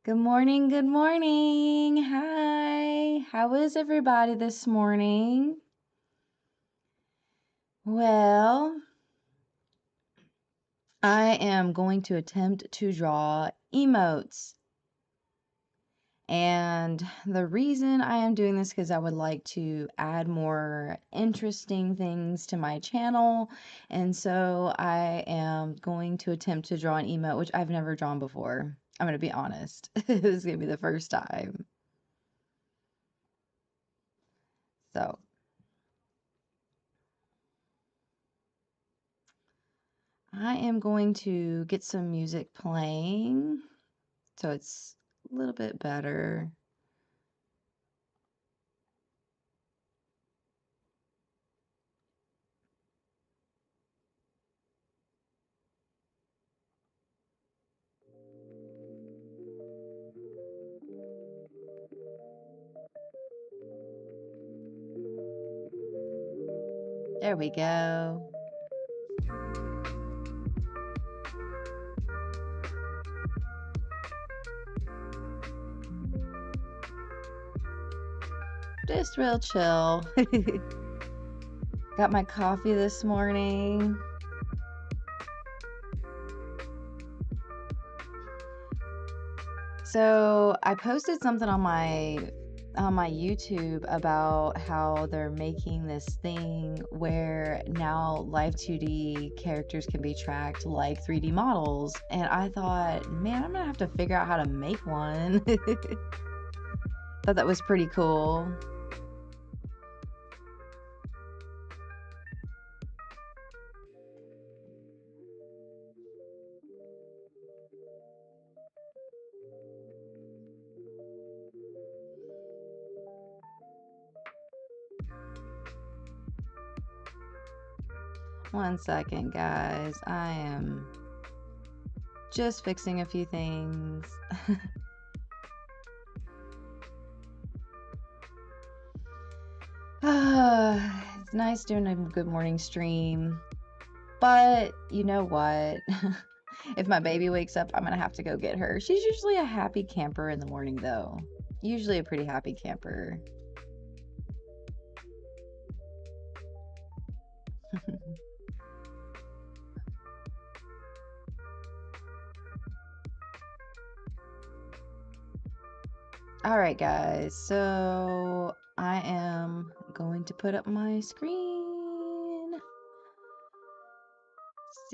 Good morning, good morning. Hi. How is everybody this morning? Well, I am going to attempt to draw emotes. And the reason I am doing this because I would like to add more interesting things to my channel. And so I am going to attempt to draw an emote, which I've never drawn before. I'm going to be honest. This is going to be the first time. So I am going to get some music playing so it's a little bit better. There we go. Just real chill. Got my coffee this morning. So I posted something on my YouTube about how they're making this thing where now live 2D characters can be tracked like 3D models. And I thought, man, I'm gonna have to figure out how to make one. Thought that was pretty cool. One second, guys. I am just fixing a few things. It's nice doing a good morning stream, but you know what? If my baby wakes up, I'm gonna have to go get her. She's usually a happy camper in the morning, though. Usually a pretty happy camper. All right, guys. So I am going to put up my screen. Let's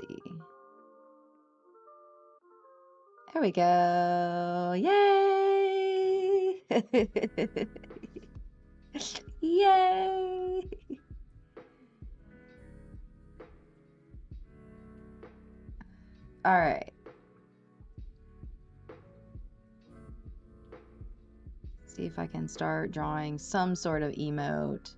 see. There we go. Yay! Yay! All right. See if I can start drawing some sort of emote.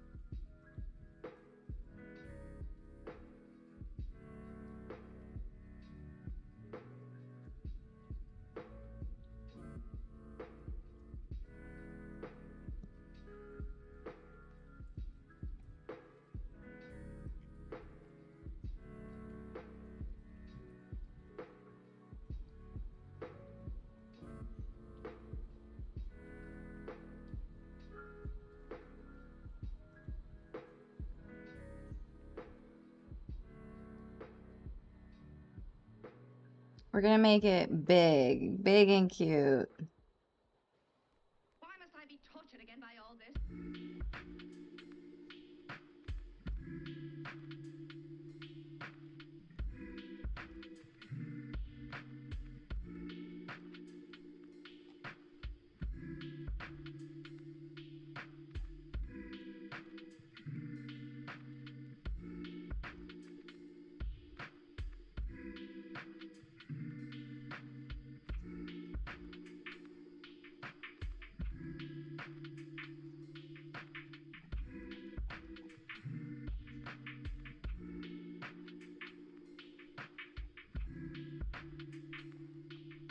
We're gonna make it big, big and cute. Why must I be tortured again by all this?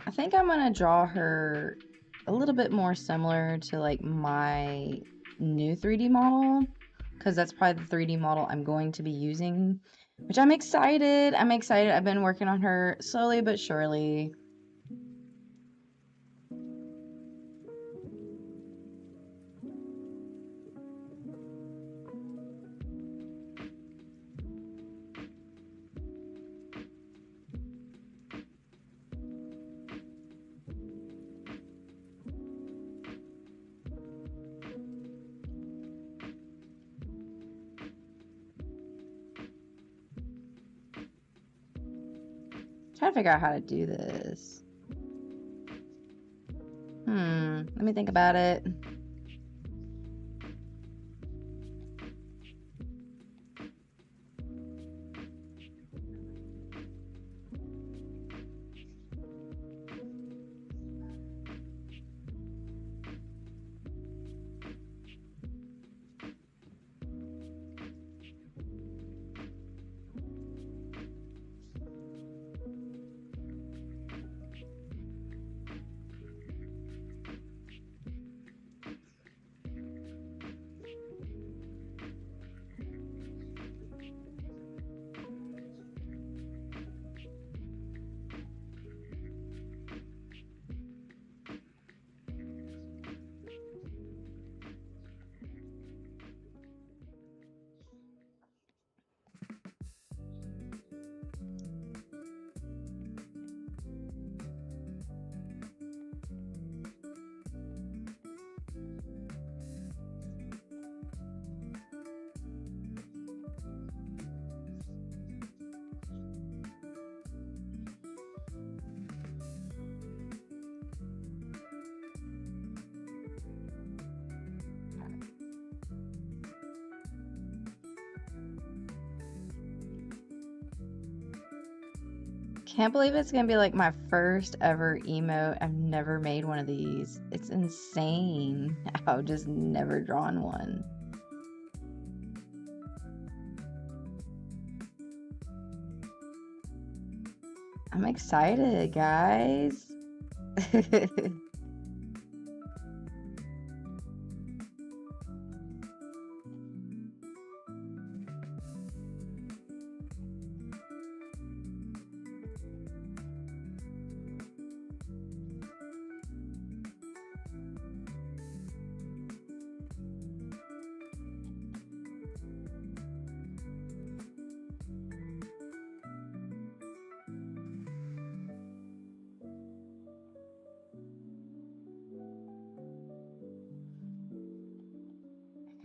I think I'm gonna draw her a little bit more similar to like my new 3D model, because that's probably the 3D model I'm going to be using, which I'm excited. I'm excited. I've been working on her slowly but surely. trying to figure out how to do this. Let me think about it. Can't believe it's gonna be like my first ever emote. I've never made one of these. It's insane. I've just never drawn one. I'm excited, guys.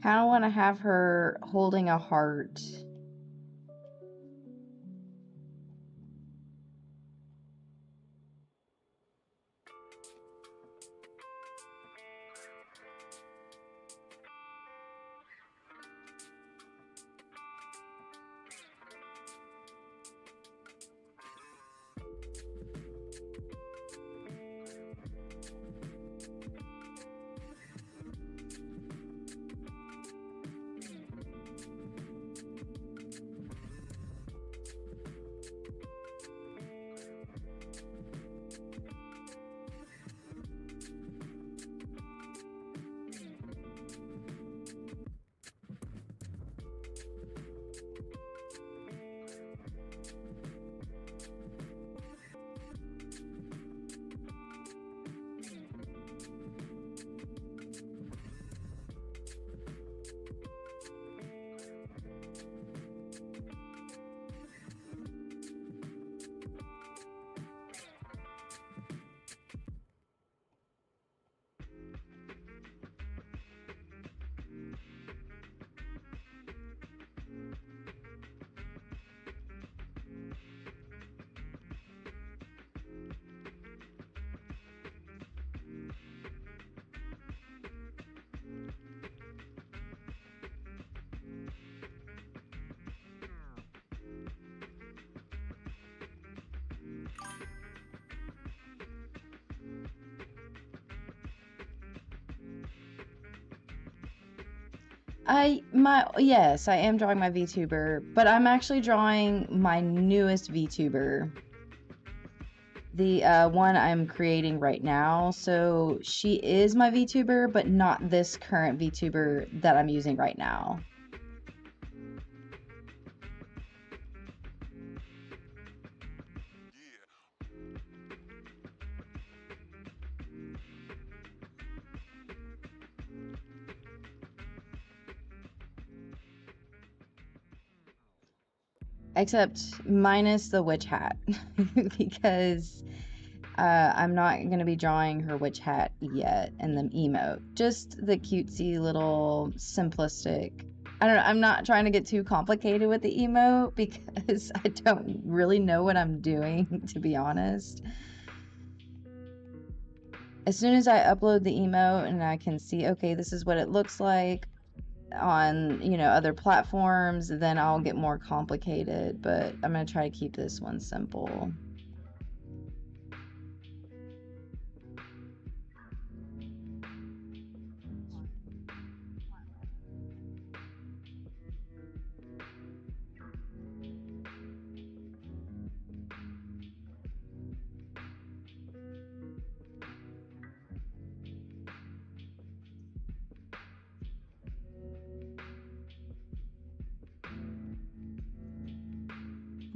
Kind of want to have her holding a heart. Yes, I am drawing my VTuber, but I'm actually drawing my newest VTuber. The one I'm creating right now. So she is my VTuber, but not this current VTuber that I'm using right now. Except minus the witch hat because I'm not going to be drawing her witch hat yet and the emote. Just the cutesy little simplistic I don't know. I'm not trying to get too complicated with the emote because I don't really know what I'm doing, to be honest. As soon as I upload the emote and I can see, okay, this is what it looks like on, other platforms, then I'll get more complicated, but I'm going to try to keep this one simple.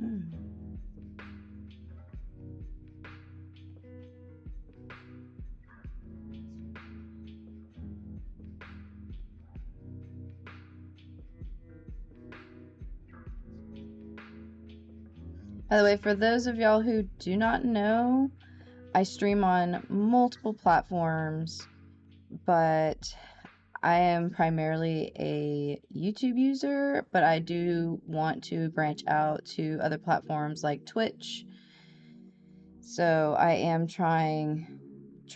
Hmm. By the way, for those of y'all who do not know, I stream on multiple platforms, but I am primarily a YouTube user, but I do want to branch out to other platforms like Twitch. So I am trying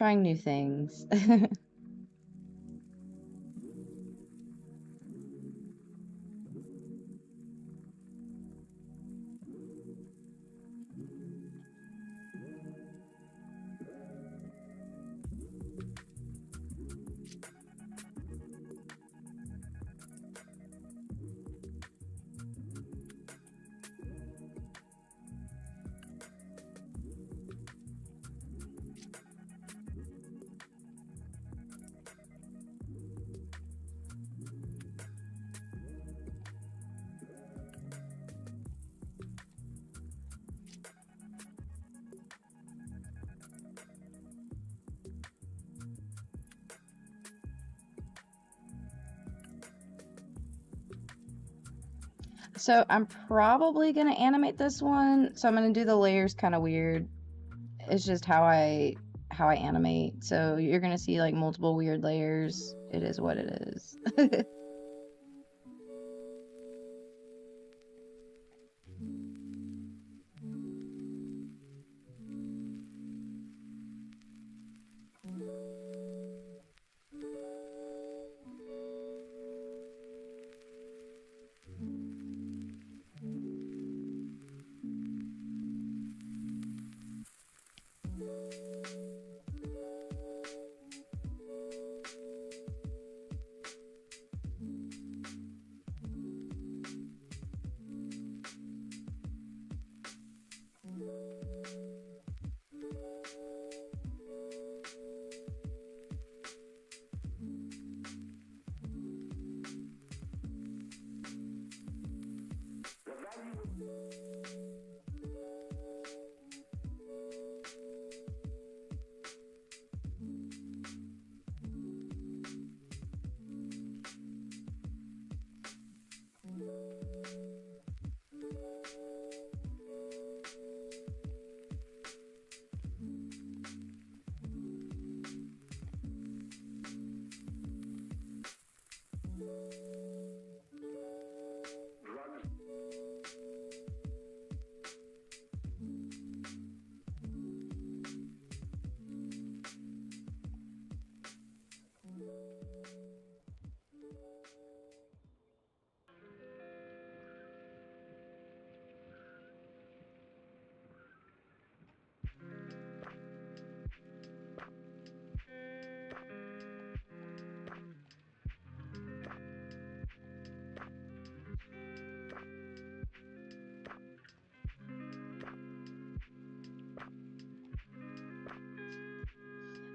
new things. So I'm probably gonna animate this one. So I'm gonna do the layers kind of weird. It's just how I animate. So you're gonna see like multiple weird layers. It is what it is.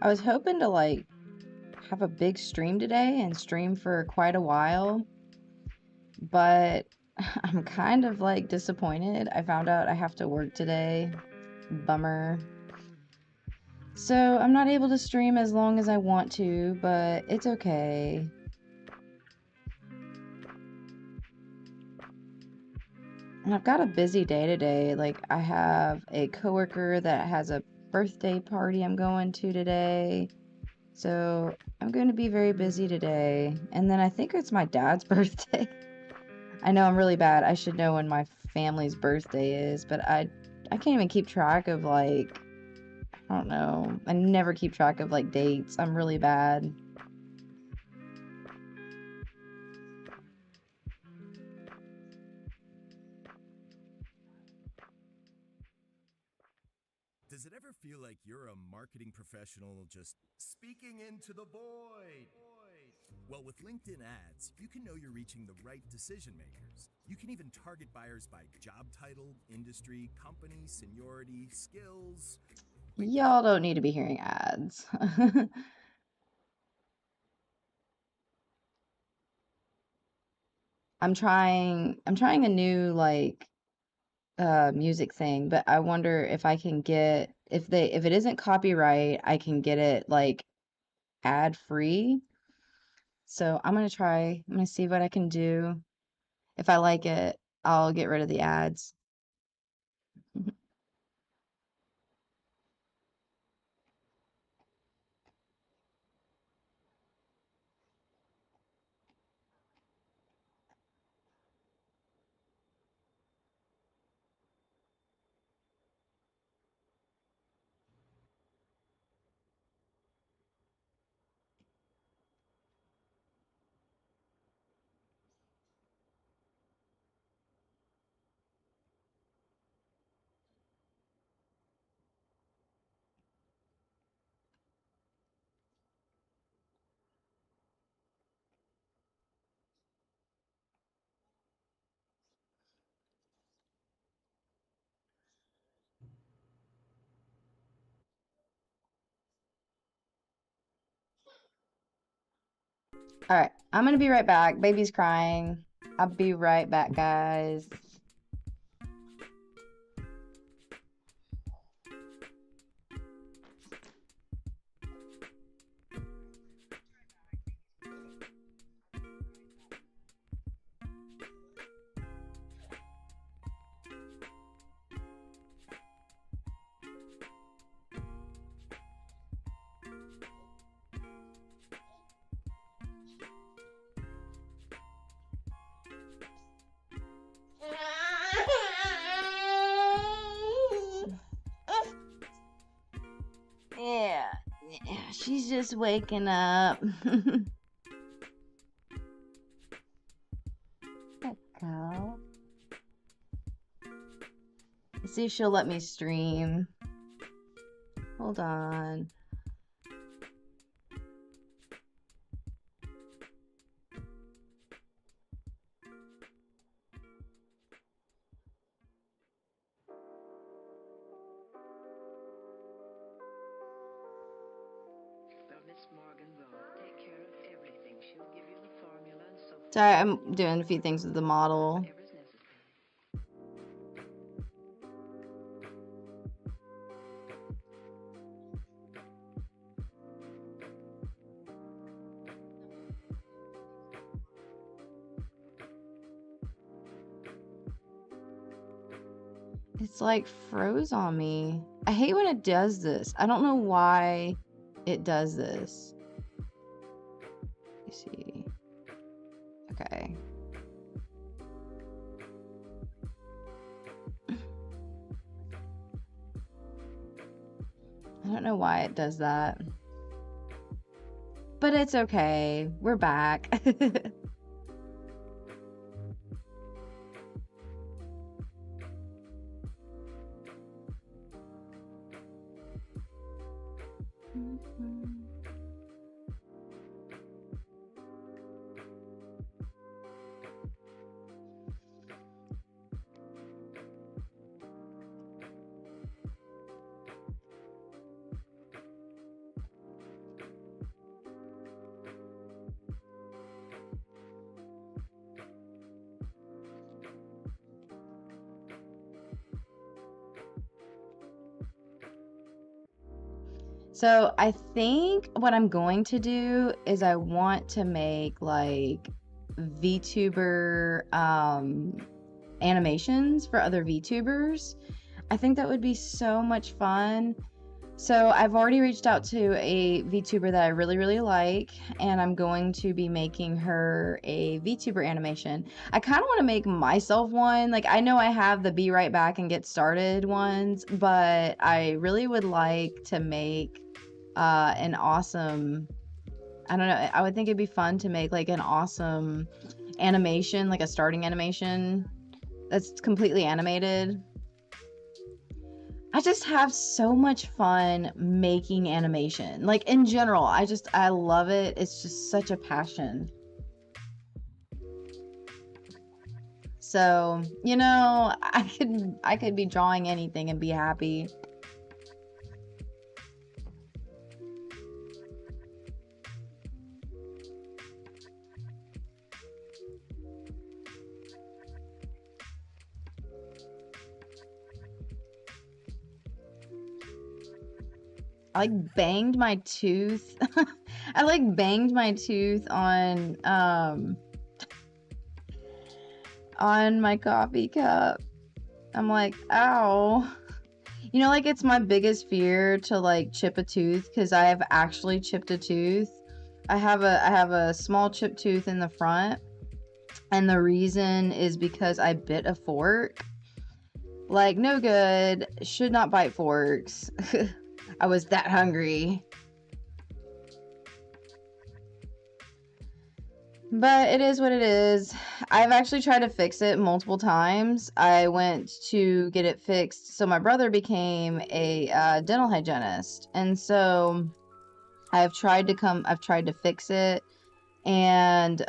I was hoping to like have a big stream today and stream for quite a while, but I'm kind of like disappointed. I found out I have to work today. Bummer. So I'm not able to stream as long as I want to, but it's okay. And I've got a busy day today. Like, I have a coworker that has a birthday party I'm going to today. So I'm going to be very busy today. And then I think it's my dad's birthday. I know I'm really bad. I should know when my family's birthday is, but I can't even keep track of like, I don't know. I never keep track of like dates. I'm really bad. Does it ever feel like you're a marketing professional just speaking into the void? Well, with LinkedIn ads, you can know you're reaching the right decision makers. You can even target buyers by job title, industry, company, seniority, skills. Y'all don't need to be hearing ads. I'm trying a new like music thing, but I wonder if I can get if it isn't copyright, I can get it like ad free. So I'm gonna see what I can do. If I like it, I'll get rid of the ads. All right, I'm gonna be right back. Baby's crying. I'll be right back, guys. Yeah, yeah, she's just waking up. Go. Let's see if she'll let me stream. Hold on. Miss Morgan will take care of everything. She'll give you the formula and so forth. Sorry, I'm doing a few things with the model. Whatever's necessary. It's like froze on me. I hate when it does this. I don't know why it does this. Let me see. Okay. I don't know why it does that. But it's okay. We're back. So I think what I'm going to do is I want to make like VTuber animations for other VTubers. I think that would be so much fun. So I've already reached out to a VTuber that I really, really like, and I'm going to be making her a VTuber animation. I kind of want to make myself one. Like, I know I have the be right back and get started ones, but I really would like to make an awesome, I don't know, I would think it'd be fun to make like an awesome animation, like a starting animation that's completely animated. I just have so much fun making animation. Like in general, I love it. It's just such a passion. So, you know, I could be drawing anything and be happy. I like banged my tooth. I like banged my tooth on my coffee cup. I'm like, ow. You know, like it's my biggest fear to like chip a tooth because I have actually chipped a tooth. I have a small chipped tooth in the front, and the reason is because I bit a fork. Like no good, should not bite forks. I was that hungry. But it is what it is. I've actually tried to fix it multiple times. I went to get it fixed. So my brother became a dental hygienist, and so I've tried to fix it, and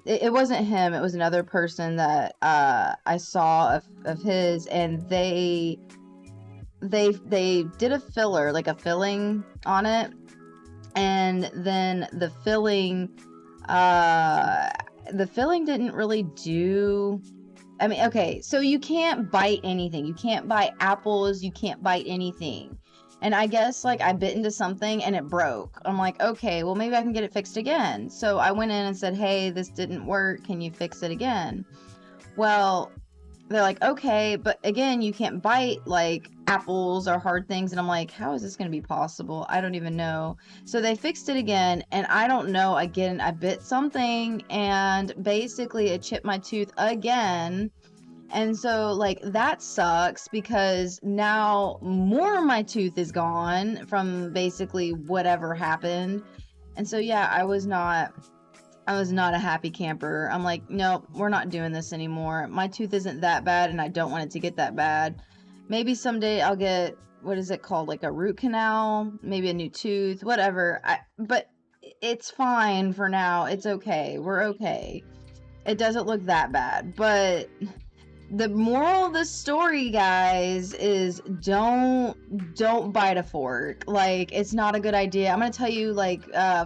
it wasn't him. It was another person that I saw of his, and they did a filler, like a filling on it, and then uh the filling didn't really do. I mean, okay, so you can't bite anything. You can't bite apples, you can't bite anything. And I guess like I bit into something and it broke. I'm like, okay, well maybe I can get it fixed again. So I went in and said, hey, this didn't work. Can you fix it again? Well, they're like, okay, but again, you can't bite like apples or hard things. And I'm like, how is this going to be possible? I don't even know. So they fixed it again, and I don't know. Again, I bit something and basically it chipped my tooth again. And so, like, that sucks because now more of my tooth is gone from basically whatever happened. And so, yeah, I was not a happy camper. I'm like, nope, we're not doing this anymore. My tooth isn't that bad and I don't want it to get that bad. Maybe someday I'll get, what is it called? Like a root canal, maybe a new tooth, whatever. But it's fine for now. It's okay. We're okay. It doesn't look that bad. But the moral of the story, guys, is don't bite a fork. Like it's not a good idea. I'm gonna tell you like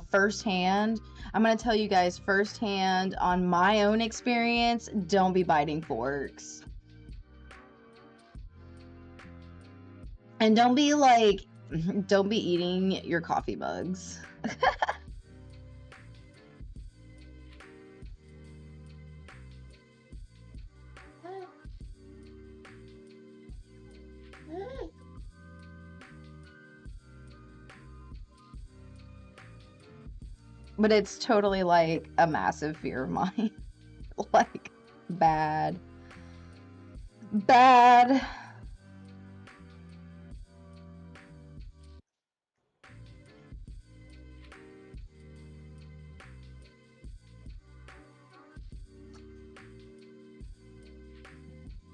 firsthand. I'm gonna tell you guys firsthand on my own experience. Don't be biting forks, and don't be like, don't be eating your coffee mugs. But it's totally like a massive fear of mine. Like bad, bad.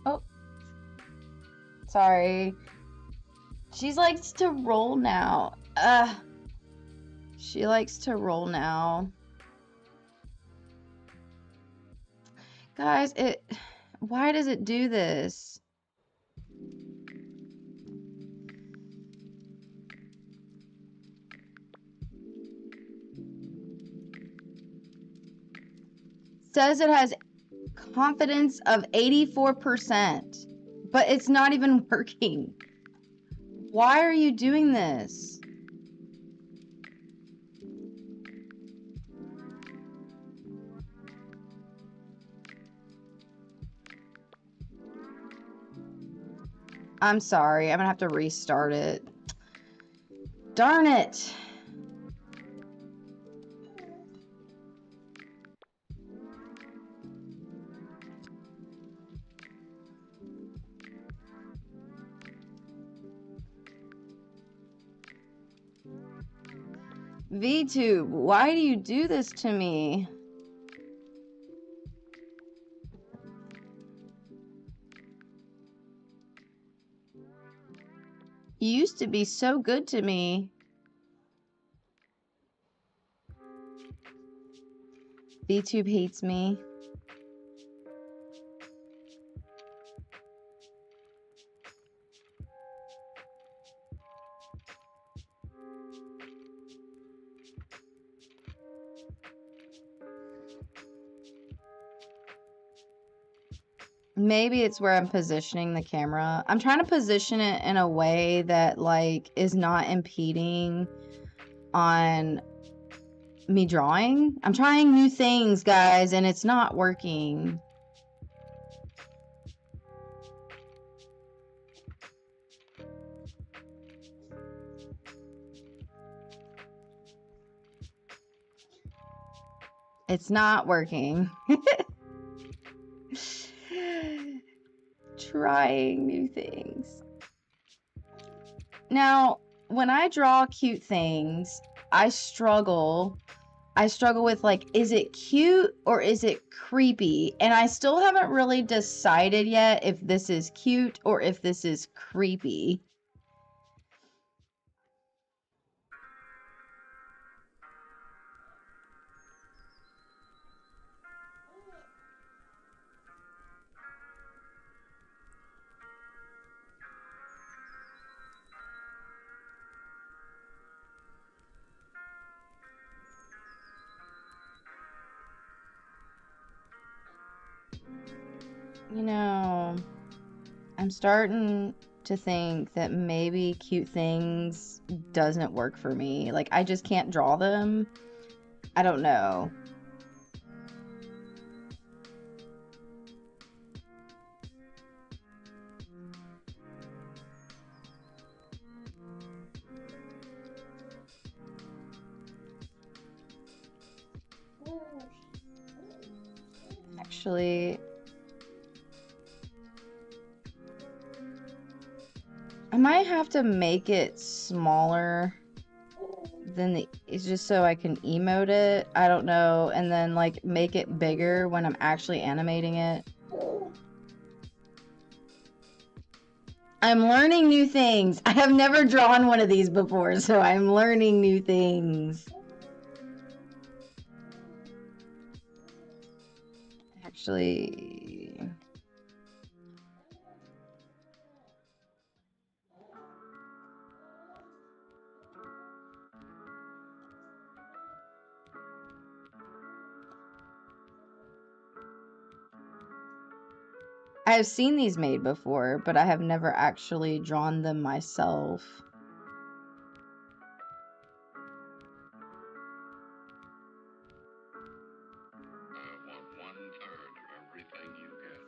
Oh, sorry. She likes to roll now. She likes to roll now. Guys, why does it do this? Says it has confidence of 84%, but it's not even working. Why are you doing this? I'm sorry. I'm gonna have to restart it. Darn it. VTube, why do you do this to me? You used to be so good to me. VTube hates me. Maybe it's where I'm positioning the camera. I'm trying to position it in a way that like is not impeding on me drawing. I'm trying new things, guys, and it's not working. It's not working. Trying new things. Now, when I draw cute things, I struggle with like, is it cute or is it creepy? And I still haven't really decided yet if this is cute or if this is creepy. You know, I'm starting to think that maybe cute things doesn't work for me. Like, I just can't draw them. I don't know. Actually, I might have to make it smaller than it's just so I can emote it. I don't know. And then like make it bigger when I'm actually animating it. I'm learning new things. I have never drawn one of these before, so I'm learning new things. Actually, I've seen these made before, but I have never actually drawn them myself. Want 1/3 of everything you get.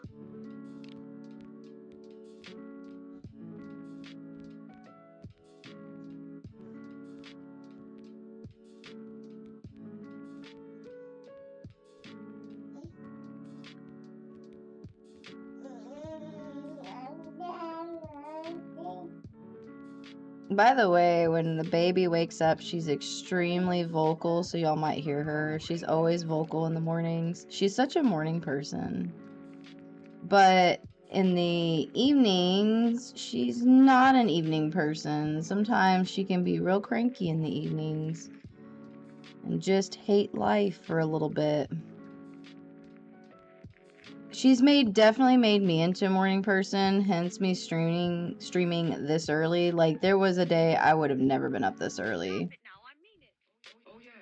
By the way, when the baby wakes up, she's extremely vocal, so y'all might hear her. She's always vocal in the mornings. She's such a morning person. But in the evenings, she's not an evening person. Sometimes she can be real cranky in the evenings and just hate life for a little bit. She's definitely made me into a morning person, hence me streaming this early. Like, there was a day I would have never been up this early. Oh, yes.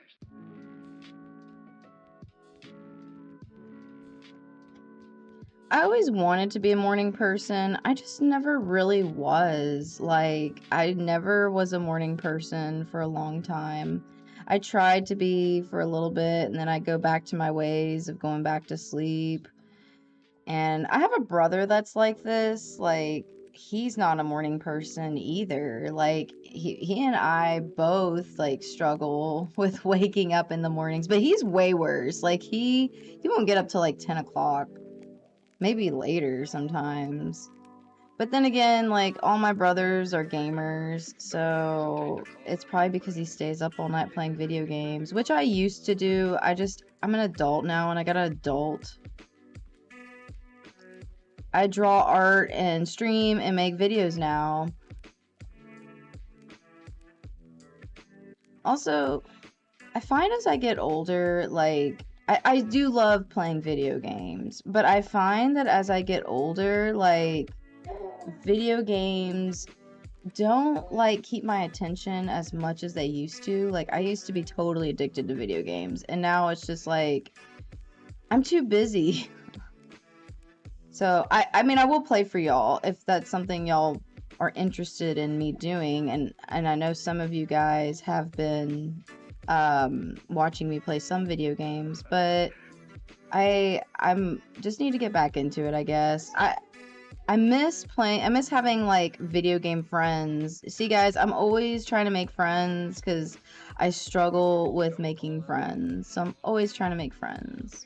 I always wanted to be a morning person. I just never really was. Like, I never was a morning person for a long time. I tried to be for a little bit, and then I go back to my ways of going back to sleep. And I have a brother that's like this. Like, he's not a morning person either. Like he and I both like struggle with waking up in the mornings, but he's way worse. Like he won't get up till like 10 o'clock, maybe later sometimes. But then again, like all my brothers are gamers, so it's probably because he stays up all night playing video games, which I used to do. I'm an adult now and I got an adult. I draw art and stream and make videos now. Also, I find as I get older, like, I do love playing video games, but I find that as I get older, like, video games don't, like, keep my attention as much as they used to. Like, I used to be totally addicted to video games, and now it's just like, I'm too busy. So, I mean, I will play for y'all if that's something y'all are interested in me doing, and I know some of you guys have been watching me play some video games, but I'm just need to get back into it, I guess. I miss playing. I miss having like video game friends. See, guys, I'm always trying to make friends because I struggle with making friends. So I'm always trying to make friends.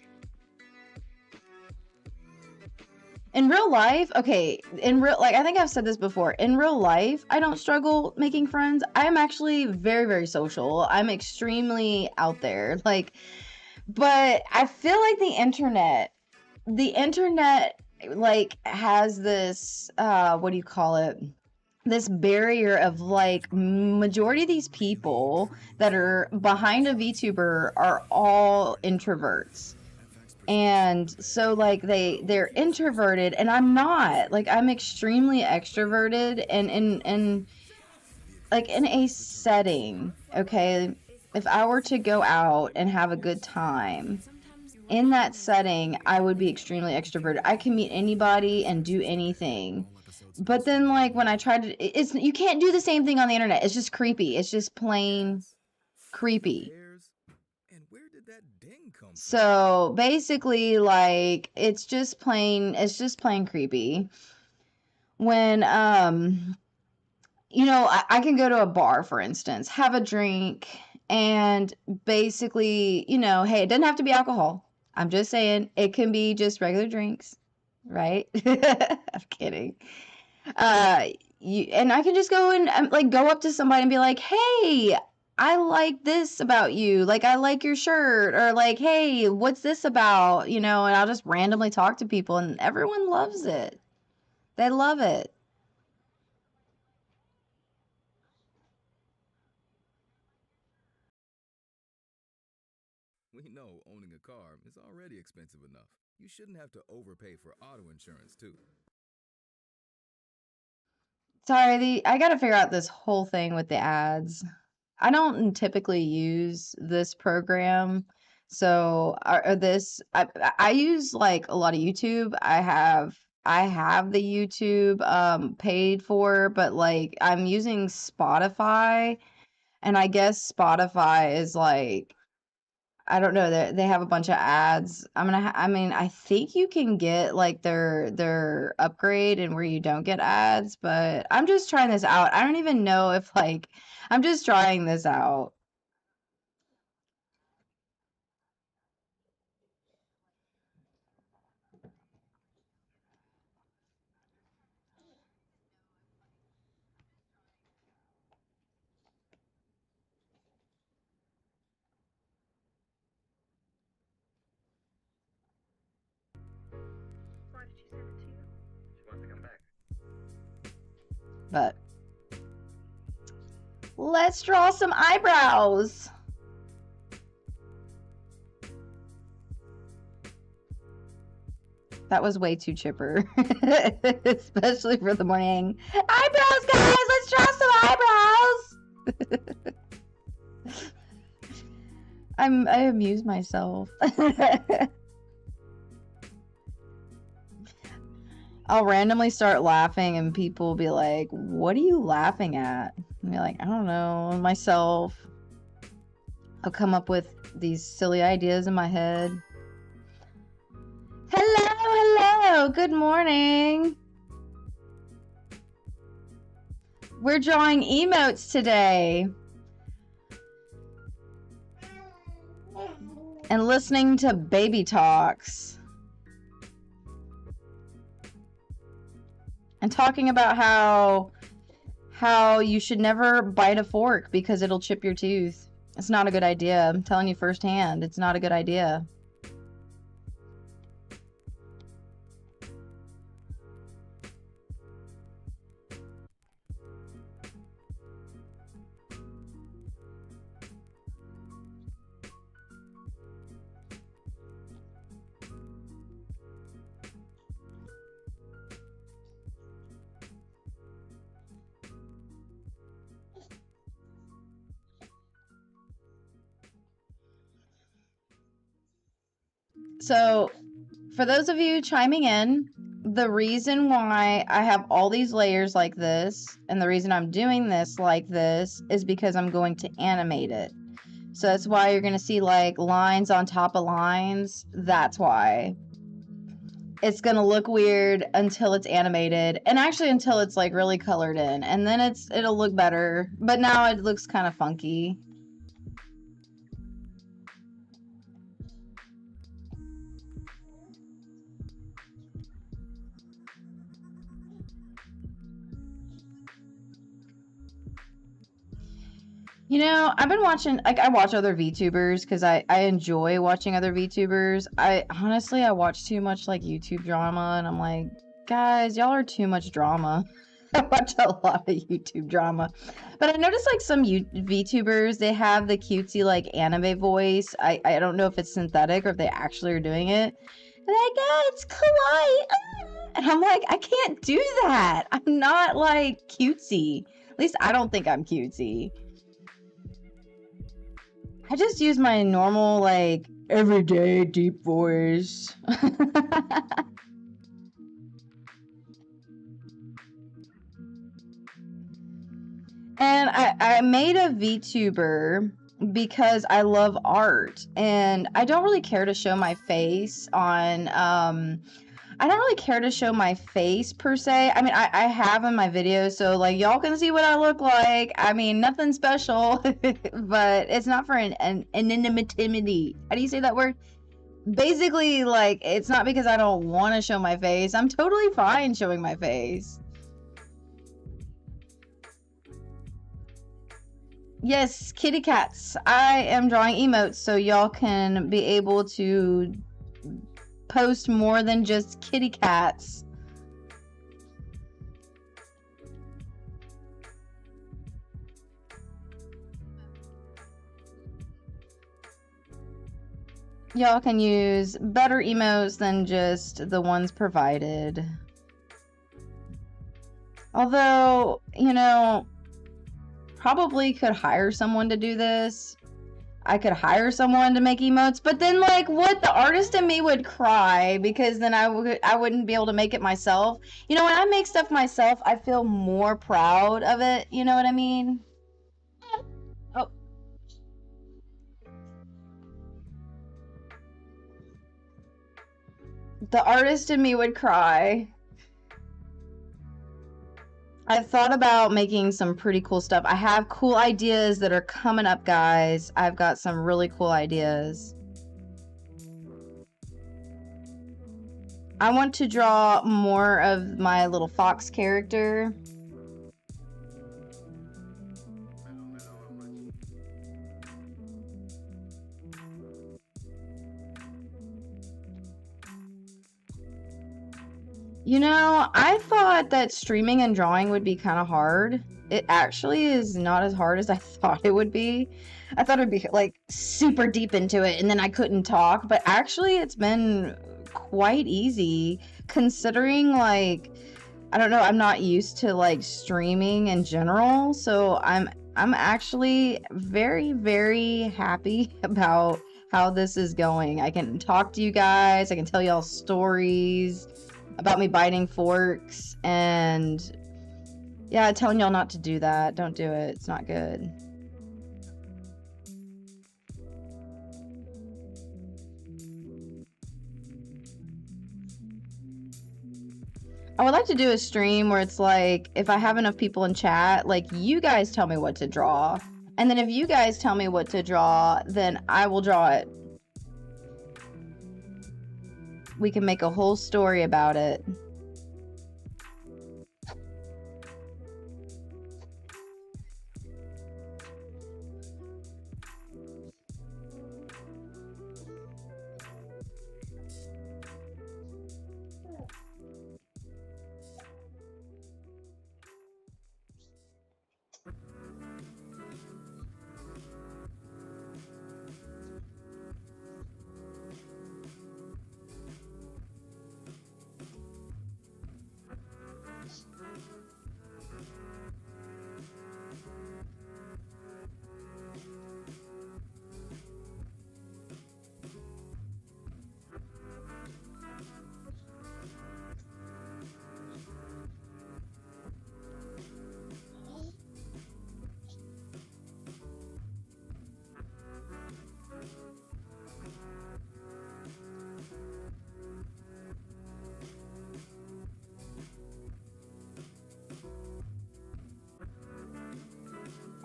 In real life, okay, like I think I've said this before. In real life, I don't struggle making friends. I'm actually very, very social. I'm extremely out there. Like, but I feel like the internet like has this what do you call it? This barrier of like majority of these people that are behind a VTuber are all introverts. And so like they're introverted and I'm not. Like I'm extremely extroverted and in like in a setting, okay? If I were to go out and have a good time, in that setting, I would be extremely extroverted. I can meet anybody and do anything. But then like when I try to it's you can't do the same thing on the internet. It's just creepy. It's just plain creepy. And where did that ding come from? So basically like it's just plain creepy. When I can go to a bar, for instance, have a drink, and basically, hey, it doesn't have to be alcohol. I'm just saying it can be just regular drinks, right? I'm kidding. Uh, and I can just go and like go up to somebody and be like, hey, I like this about you. Like, I like your shirt, or like, hey, what's this about? And I'll just randomly talk to people, and everyone loves it. They love it. We know owning a car is already expensive enough. You shouldn't have to overpay for auto insurance, too. Sorry, I gotta figure out this whole thing with the ads. I don't typically use this program, so or this I use like a lot of YouTube. I have the YouTube paid for, but like I'm using Spotify, and I guess Spotify is like I don't know, they have a bunch of ads. I mean, I think you can get like their upgrade and where you don't get ads, but I'm just trying this out. I don't even know if like I'm just trying this out. Why did she send it to you? She wants to come back. But let's draw some eyebrows. That was way too chipper, especially for the morning. Eyebrows, guys, let's draw some eyebrows. I amuse myself. I'll randomly start laughing and people will be like, what are you laughing at? And be like, I don't know, myself. I'll come up with these silly ideas in my head. Hello, hello, good morning. We're drawing emotes today. And listening to baby talks. And talking about how you should never bite a fork because it'll chip your tooth. It's not a good idea. I'm telling you firsthand, it's not a good idea. So, for those of you chiming in, the reason why I have all these layers like this, and the reason I'm doing this like this, is because I'm going to animate it. So that's why you're going to see like lines on top of lines. That's why. It's going to look weird until it's animated, and actually until it's like really colored in, and then it'll look better. But now it looks kind of funky. You know, I've been watching, like, I watch other VTubers because I enjoy watching other VTubers. I watch too much, like, YouTube drama, and I'm like, guys, y'all are too much drama. I watch a lot of YouTube drama. But I noticed, like, some VTubers, they have the cutesy, like, anime voice. I don't know if it's synthetic or if they actually are doing it. They're like, oh, it's kawaii. And I'm like, I can't do that. I'm not, like, cutesy. At least I don't think I'm cutesy. I just use my normal, like, everyday deep voice. And I made a VTuber because I love art. And I don't really care to show my face on, I don't really care to show my face per se. I mean, I have in my videos, so like y'all can see what I look like. I mean, nothing special, but it's not for an anonymity. How do you say that word? Basically, like, it's not because I don't want to show my face. I'm totally fine showing my face. Yes, kitty cats. I am drawing emotes so y'all can be able to post more than just kitty cats. Y'all can use better emotes than just the ones provided. Although, you know, probably could hire someone to do this. I could hire someone to make emotes, but then like what, the artist in me would cry because then I wouldn't be able to make it myself. You know, when I make stuff myself, I feel more proud of it, you know what I mean? Oh. The artist in me would cry. I've thought about making some pretty cool stuff. I have cool ideas that are coming up, guys. I've got some really cool ideas. I want to draw more of my little fox character. You know, I thought that streaming and drawing would be kind of hard. It actually is not as hard as I thought it would be. I thought it'd be like super deep into it and then I couldn't talk, but actually it's been quite easy considering, like, I don't know, I'm not used to like streaming in general, so I'm actually very, very happy about how this is going. I can talk to you guys, I can tell y'all stories about me biting forks, and yeah, telling y'all not to do that. Don't do it. It's not good. I would like to do a stream where it's like, if I have enough people in chat, like, you guys tell me what to draw. And then if you guys tell me what to draw, then I will draw it. We can make a whole story about it.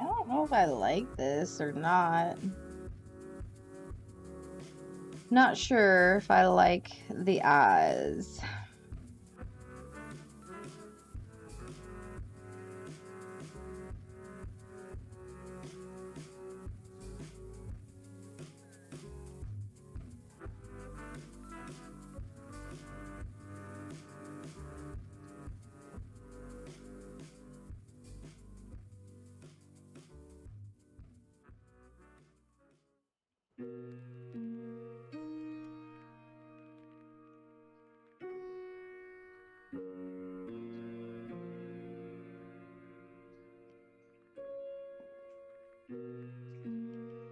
I don't know if I like this or not. Not sure if I like the eyes.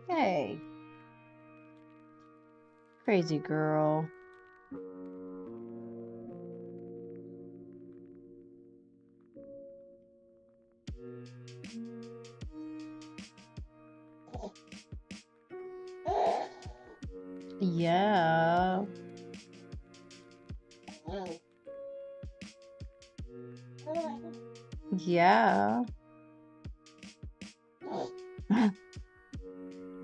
Hey. Crazy girl. Yeah. Yeah.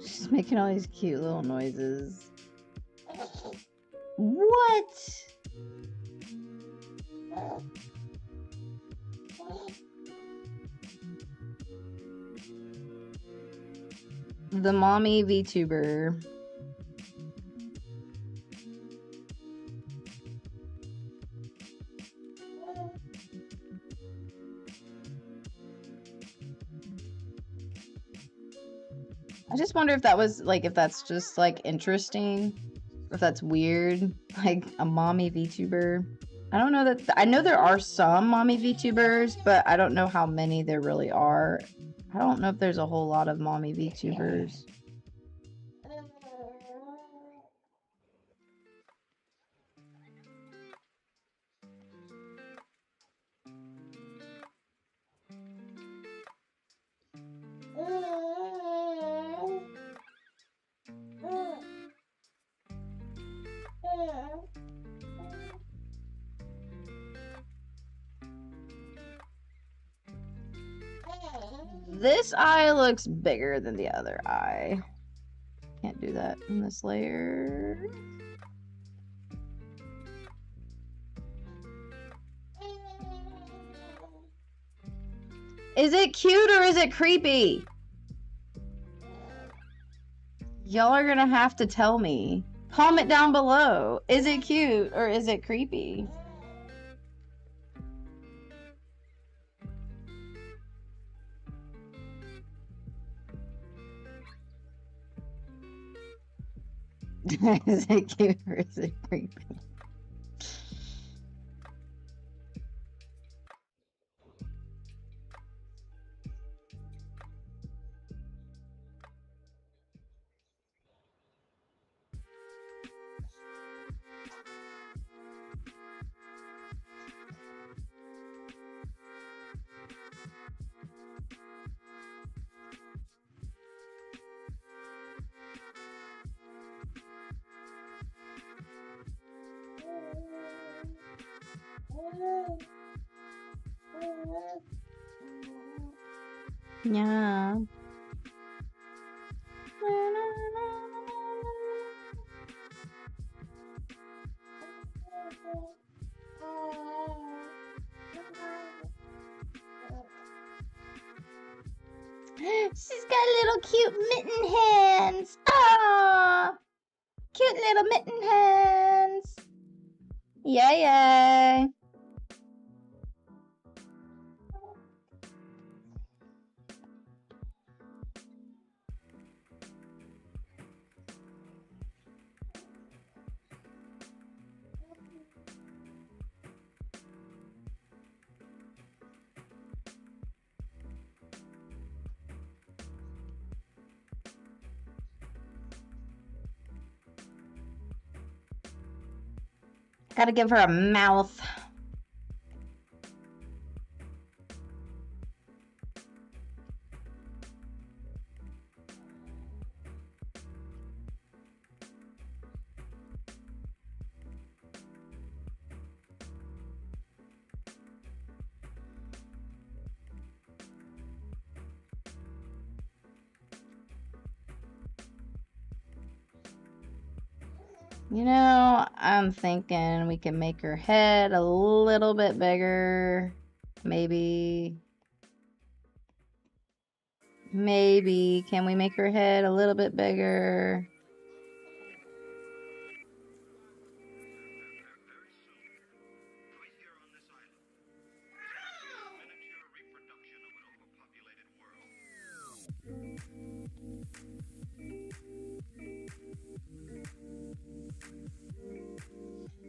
She's making all these cute little noises. What? The mommy VTuber. I just wonder if that was like, if that's just like interesting, or if that's weird, like a mommy VTuber. I don't know that. I know there are some mommy VTubers, but I don't know how many there really are. I don't know if there's a whole lot of mommy VTubers. This eye looks bigger than the other eye. Can't do that in this layer. Is it cute or is it creepy? Y'all are gonna have to tell me. Comment down below. Is it cute or is it creepy? Is it cute or is it creepy? Yeah. She's got little cute mitten hands. Aww. Cute little mitten hands. Yay, yay. Gotta give her a mouth. You know, I'm thinking we can make her head a little bit bigger. Maybe. Maybe. Can we make her head a little bit bigger?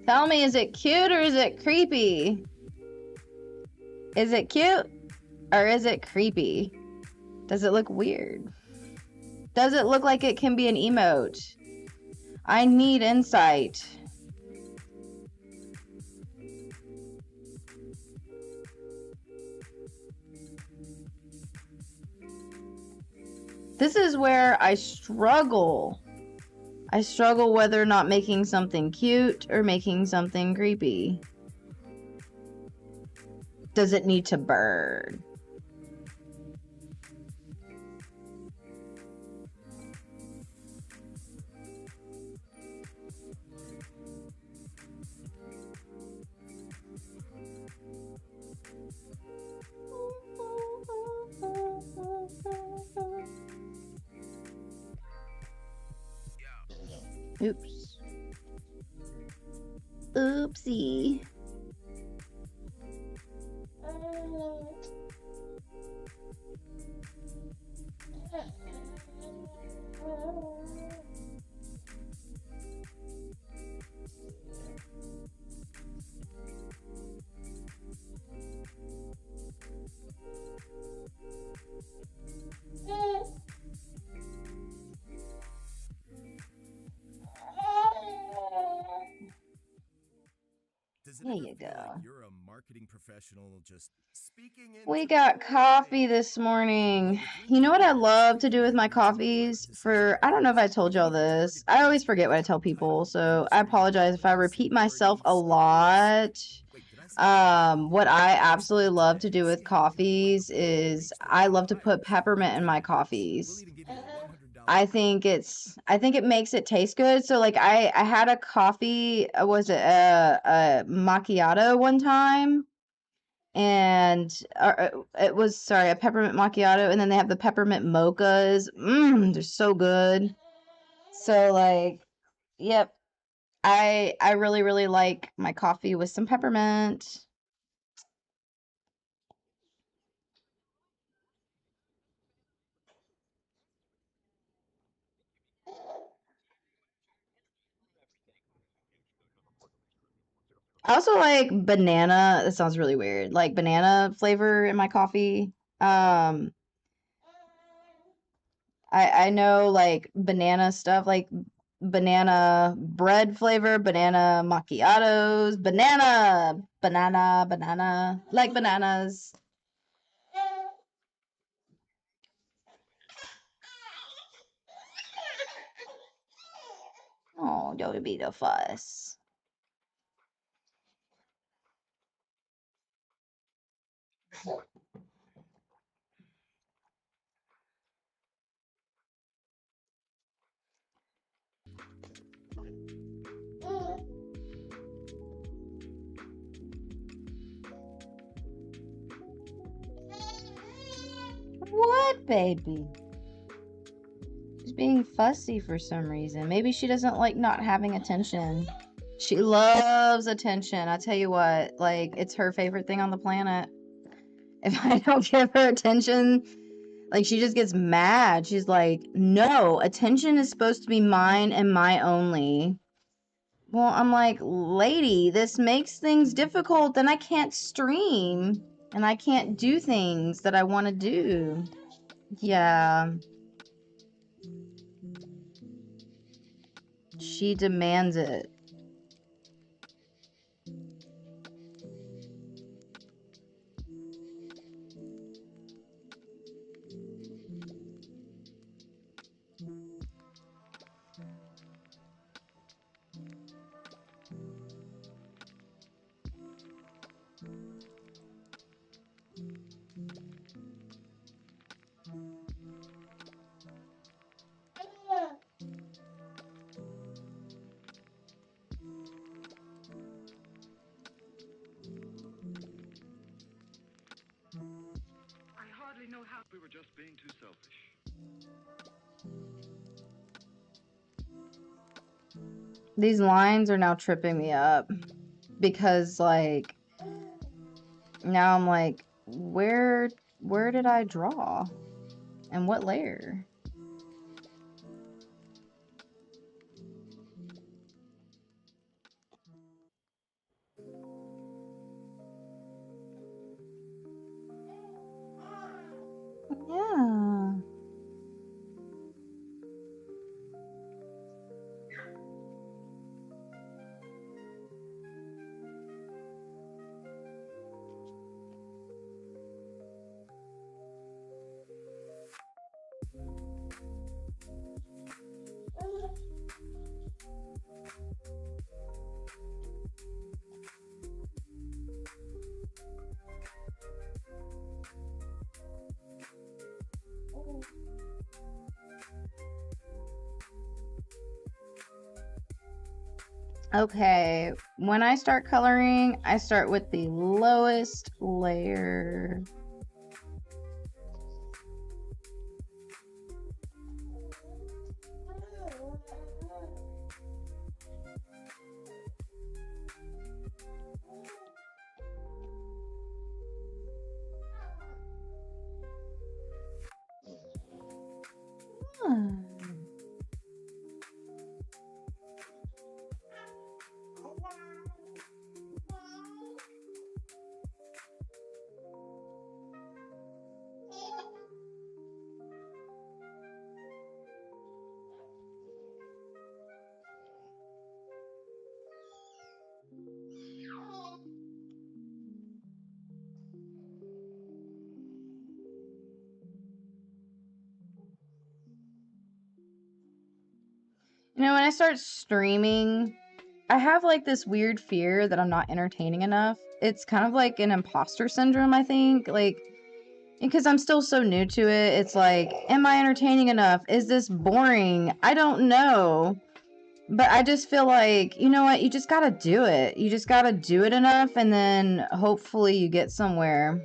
Tell me, is it cute or is it creepy? Is it cute or is it creepy? Does it look weird? Does it look like it can be an emote? I need insight. This is where I struggle. I struggle whether or not making something cute or making something creepy. Does it need to burn? Oops. Oopsie. Does it There ever you feel like go. you're a marketing professional just speaking into We the got coffee void? this morning. Well, with You know LinkedIn what I ads, love you to can do know with you're my reaching the right coffees? decision For I don't know if I makers. You told can y'all even this. target I always people forget what I based tell on people, title, so I industry, apologize if I office, repeat myself seniority, a skills. lot. Wait, did I say title? What I Maybe absolutely starting love to today. do with See how you can wake coffees up ready to is reach their I right love to put buyers. peppermint in my LinkedIn Ads. We'll coffees. even give you a $100 I think it makes it taste good. So like I had a coffee, was it a macchiato one time? And it was, sorry, a peppermint macchiato, and then they have the peppermint mochas. They're so good. So like, yep, I really really like my coffee with some peppermint. I also like banana. That sounds really weird. Like banana flavor in my coffee. Um, I know like banana stuff, like banana bread flavor, banana macchiatos, banana, like bananas. Oh, don't be the fuss. What, baby? She's being fussy for some reason. Maybe she doesn't like not having attention. She loves attention. I tell you what, like, it's her favorite thing on the planet. If I don't give her attention, like, she just gets mad. She's like, no, attention is supposed to be mine and my only. Well, I'm like, lady, this makes things difficult. Then I can't stream. And I can't do things that I want to do. Yeah. She demands it. I hardly know how we were just being too selfish. These lines are now tripping me up. Because, like, now I'm like, where did I draw? And what layer? Yeah. Okay, when I start coloring, I start with the lowest layer. You know, when I start streaming, I have like this weird fear that I'm not entertaining enough. It's kind of like an imposter syndrome, I think. Like, because I'm still so new to it, it's like, am I entertaining enough? Is this boring? I don't know. But I just feel like, you know what? You just gotta do it. You just gotta do it enough, and then hopefully you get somewhere.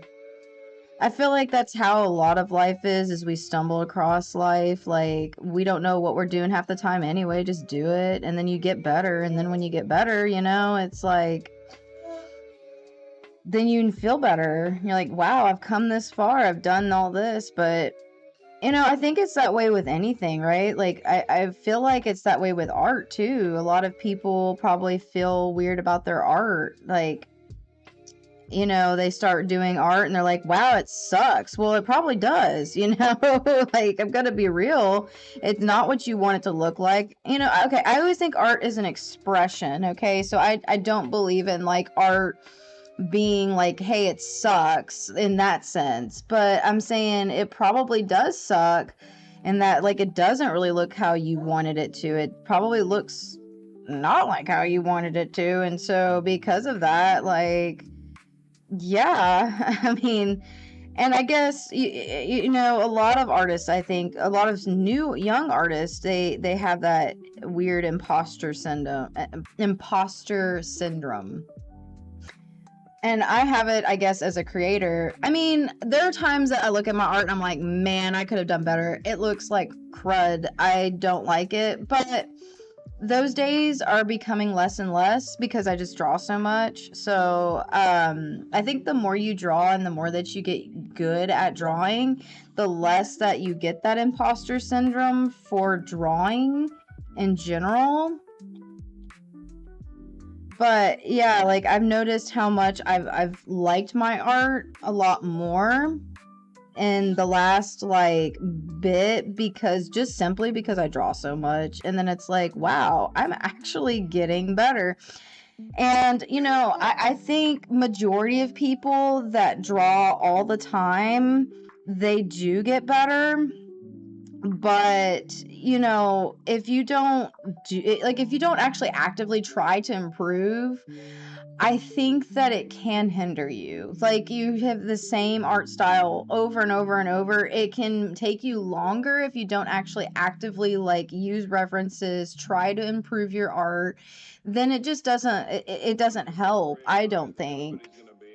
I feel like that's how a lot of life is we stumble across life. Like, we don't know what we're doing half the time anyway. Just do it, and then you get better. And then when you get better, you know, it's like, then you feel better. You're like, wow, I've come this far. I've done all this. But, you know, I think it's that way with anything, right? Like, I feel like it's that way with art, too. A lot of people probably feel weird about their art. Like, you know, they start doing art and they're like, wow, it sucks. Well, it probably does, you know? Like, I'm gonna be real. It's not what you want it to look like. You know, okay, I always think art is an expression, okay? So I don't believe in like art being like, hey, it sucks in that sense. But I'm saying it probably does suck and that like it doesn't really look how you wanted it to. It probably looks not like how you wanted it to. And so because of that, like Yeah, I mean, and I guess a lot of artists, I think a lot of new young artists, they have that weird imposter syndrome. And I have it, I guess, as a creator. I mean, there are times that I look at my art and I'm like, man, I could have done better. It looks like crud. I don't like it. But those days are becoming less and less because I just draw so much. So I think the more you draw and the more that you get good at drawing, the less that you get that imposter syndrome for drawing in general. But yeah, like I've noticed how much I've liked my art a lot more in the last like bit, because just simply because I draw so much, and then it's like, wow, I'm actually getting better. And I think majority of people that draw all the time, they do get better. But if you don't if you don't actually actively try to improve, I think that it can hinder you. Like, you have the same art style over and over and over. It can take you longer if you don't actually actively like use references, try to improve your art. Then it just doesn't doesn't help, I don't think.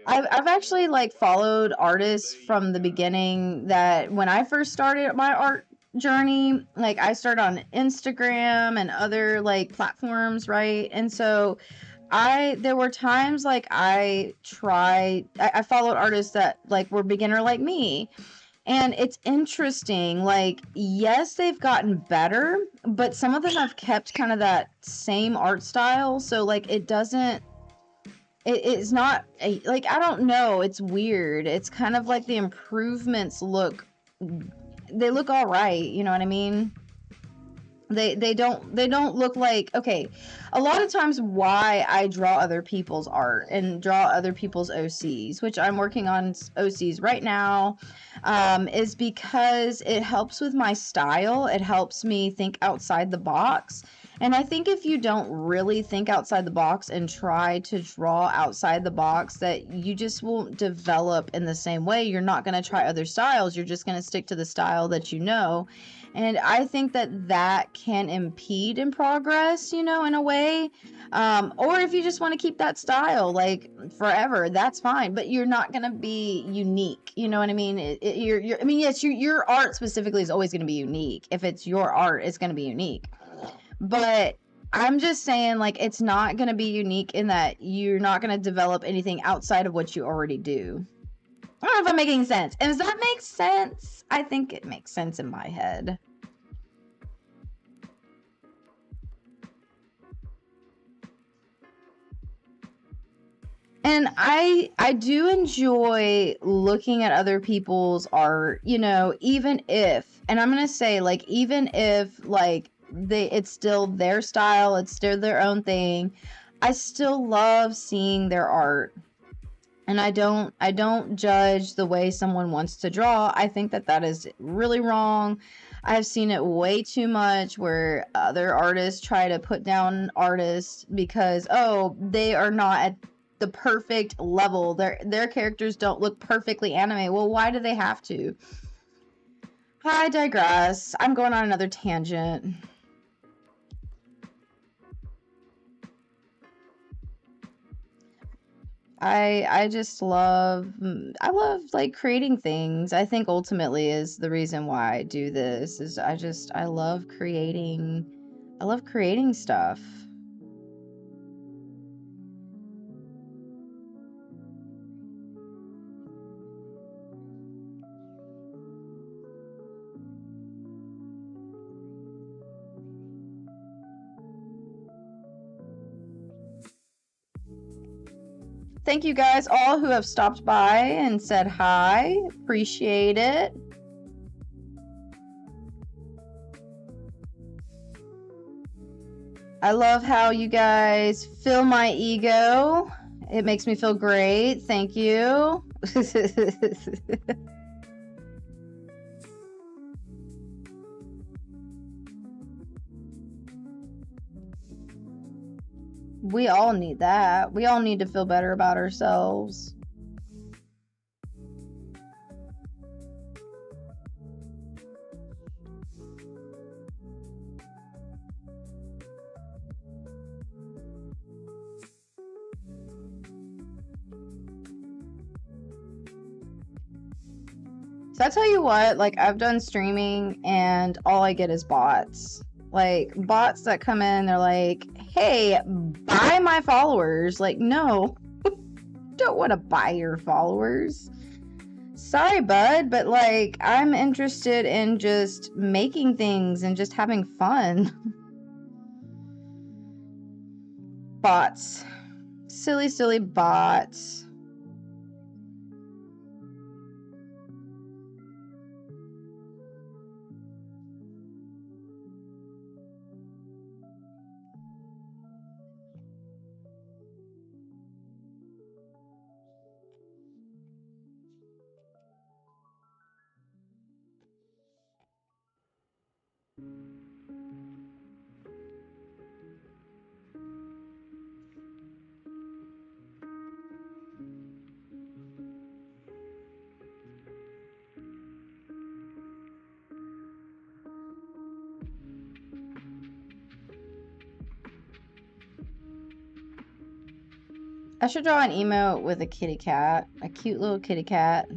I've actually like followed artists from the beginning, that when I first started my art journey, like I started on Instagram and other like platforms, right? And so I there were times like I followed artists that like were beginner like me. And it's interesting, like, yes, they've gotten better, but some of them have kept kind of that same art style. So like it's not like, I don't know, it's weird. It's kind of like the improvements they look all right, you know what I mean? They don't look like, okay, a lot of times why I draw other people's art and draw other people's OCs, which I'm working on OCs right now, is because it helps with my style. It helps me think outside the box. And I think if you don't really think outside the box and try to draw outside the box, that you just won't develop in the same way. You're not going to try other styles. You're just going to stick to the style that you know. And I think that that can impede in progress, in a way. Or if you just want to keep that style like forever, that's fine. But you're not going to be unique. You know what I mean? I mean, yes, your art specifically is always going to be unique. If it's your art, it's going to be unique. But I'm just saying, like, it's not going to be unique in that you're not going to develop anything outside of what you already do. I don't know if I'm making sense. And does that make sense? I think it makes sense in my head. And I do enjoy looking at other people's art, even if, and I'm going to say, like, even if like it's still their style, it's still their own thing, I still love seeing their art. And I don't judge the way someone wants to draw. I think that that is really wrong. I've seen it way too much where other artists try to put down artists because, oh, they are not at the perfect level. Their characters don't look perfectly anime. Well, why do they have to? I digress. I'm going on another tangent. I just I love like creating things. I think ultimately is the reason why I do this, is I love creating stuff. Thank you guys all who have stopped by and said hi. Appreciate it. I love how you guys fill my ego. It makes me feel great. Thank you. We all need that. We all need to feel better about ourselves. So I tell you what, like I've done streaming and all I get is bots. Like bots that come in, they're like, "Hey, buy my followers." Like, no, don't want to buy your followers. Sorry, bud, but like I'm interested in just making things and just having fun. Bots. Silly, silly bots. I should draw an emote with a kitty cat. A cute little kitty cat.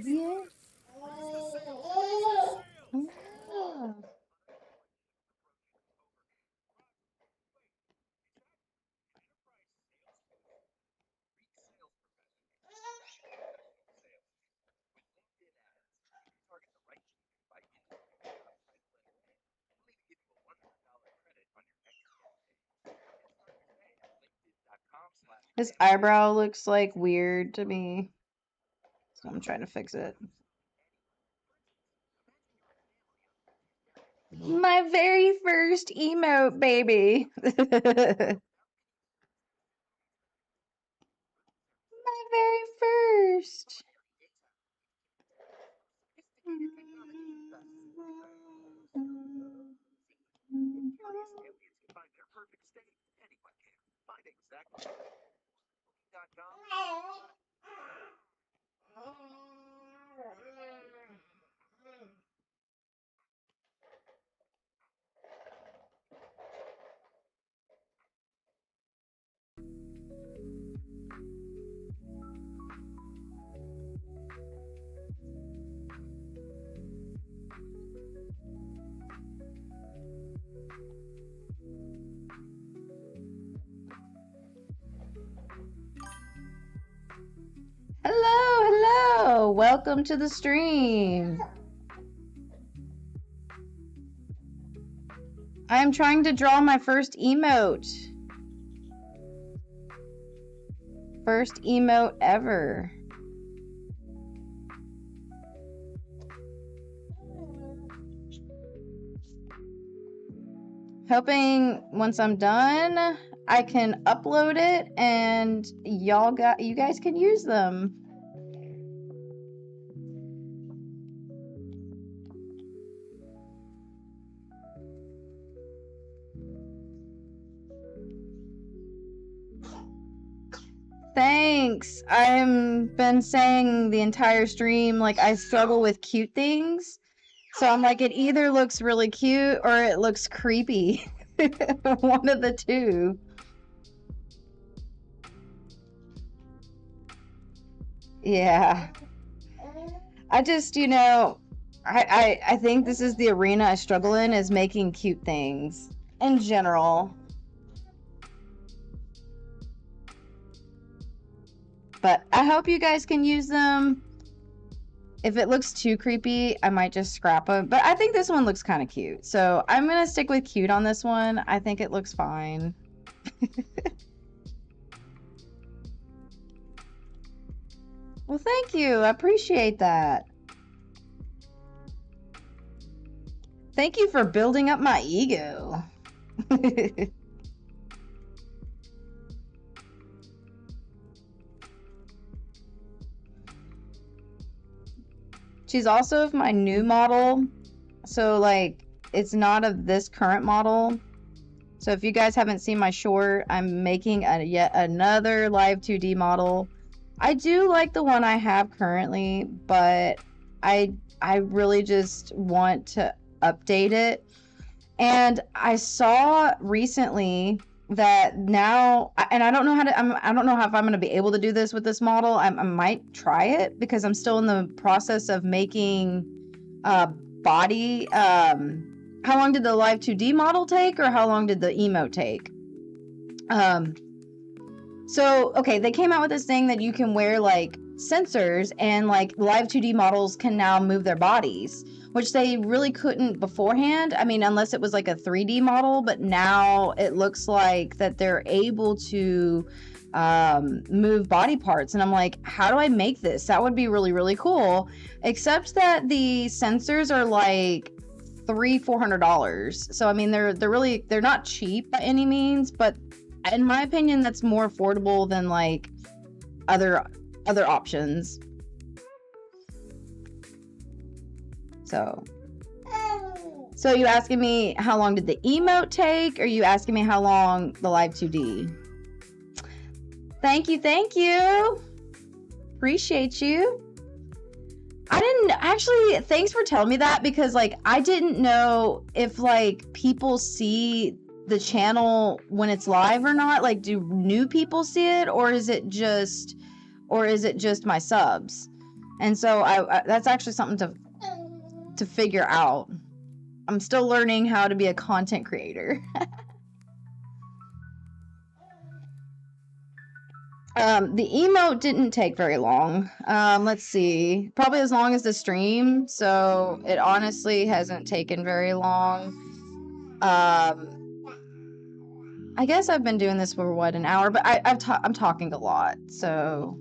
Yeah. His eyebrow looks like weird to me, so I'm trying to fix it. My very first emote, baby. My very first. welcome to the stream. I am trying to draw my first emote. First emote ever. Hoping once I'm done, I can upload it and you guys can use them. Thanks. I've been saying the entire stream, like, I struggle with cute things. So I'm like, it either looks really cute or it looks creepy. One of the two. Yeah. I just, I think this is the arena I struggle in, is making cute things in general. But I hope you guys can use them. If it looks too creepy, I might just scrap them. But I think this one looks kind of cute. So I'm going to stick with cute on this one. I think it looks fine. Well, thank you. I appreciate that. Thank you for building up my ego. She's also of my new model. So, like, it's not of this current model. So if you guys haven't seen my short, I'm making yet another live 2D model. I do like the one I have currently, but I really just want to update it. And I saw recently that now, and I don't know how to, I don't know if I'm going to be able to do this with this model. I might try it because I'm still in the process of making body. How long did the live 2D model take, or how long did the emote take? So, okay, they came out with this thing that you can wear, like, sensors, and, like, live 2D models can now move their bodies, which they really couldn't beforehand. I mean, unless it was, like, a 3D model, but now it looks like that they're able to move body parts. And I'm like, how do I make this? That would be really, really cool. Except that the sensors are, like, $300-$400. So, I mean, they're not cheap by any means, but in my opinion, that's more affordable than, like, other options. So you asking me how long did the emote take, or are you asking me how long the live 2D? Thank you. Appreciate you. I didn't actually, thanks for telling me that, because, like, I didn't know if, like, people see the channel when it's live or not. Like, do new people see it, or is it just my subs? And so I that's actually something to figure out. I'm still learning how to be a content creator. The emote didn't take very long. Let's see, probably as long as the stream, so it honestly hasn't taken very long. I guess I've been doing this for, what, an hour, but I'm talking a lot, so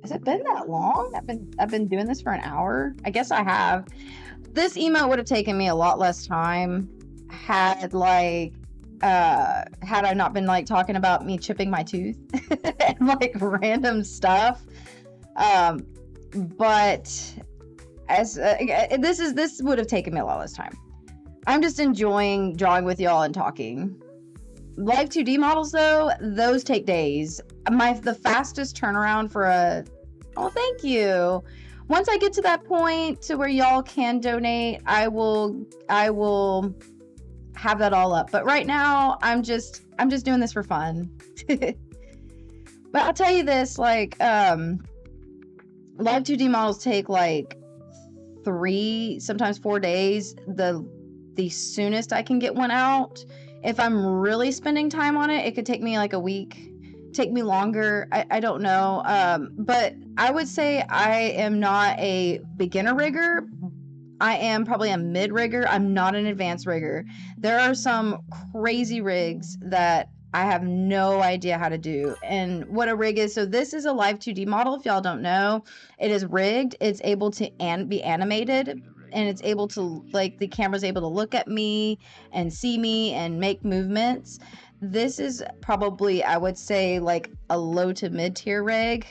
has it been that long? I've been doing this for an hour? I guess I have. This emote would have taken me a lot less time had I not been, like, talking about me chipping my tooth and, like, random stuff. But as this would have taken me a lot less time. I'm just enjoying drawing with y'all and talking. Live 2D models, though, those take days. The fastest turnaround for oh, thank you. Once I get to that point to where y'all can donate, I will have that all up. But right now, I'm just doing this for fun. But I'll tell you this, like, live 2D models take, like, 3, sometimes 4 days. The soonest I can get one out. If I'm really spending time on it, it could take me, like, a week take me longer. I don't know. But I would say I am not a beginner rigger. I am probably a mid rigger. I'm not an advanced rigger. There are some crazy rigs that I have no idea how to do. And what a rig is, so this is a live 2D model. If y'all don't know, it is rigged. It's able to be animated, and it's able to, like, the camera's able to look at me and see me and make movements. This is probably, I would say, like a low to mid tier rig.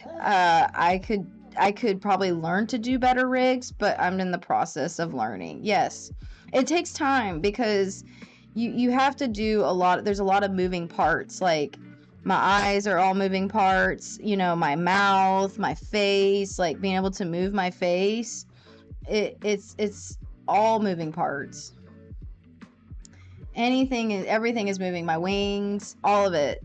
I could probably learn to do better rigs, but I'm in the process of learning. Yes, it takes time because you have to do a lot. There's a lot of moving parts. Like my eyes are all moving parts. You know, my mouth, my face, like being able to move my face. It's all moving parts. Everything is moving. My wings, all of it.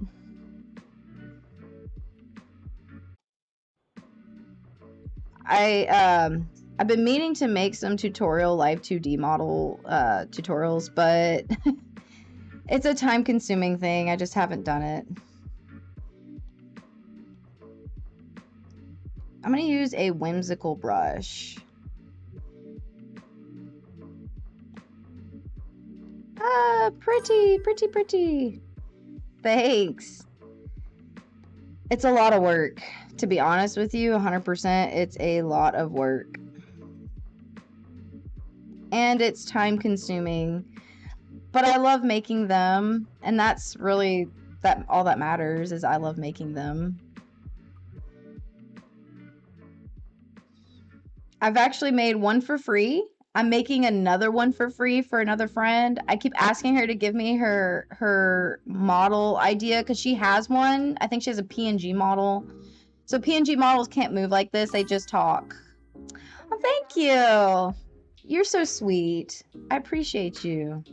I've been meaning to make some tutorial live 2D model tutorials, but it's a time consuming thing. I just haven't done it. I'm gonna use a whimsical brush. Pretty, pretty, pretty. Thanks. It's a lot of work. To be honest with you, 100%, it's a lot of work. And it's time consuming. But I love making them, and that's really all that matters is I love making them. I've actually made one for free. I'm making another one for free for another friend. I keep asking her to give me her model idea because she has one. I think she has a PNG model. So PNG models can't move like this. They just talk. Oh, thank you. You're so sweet. I appreciate you.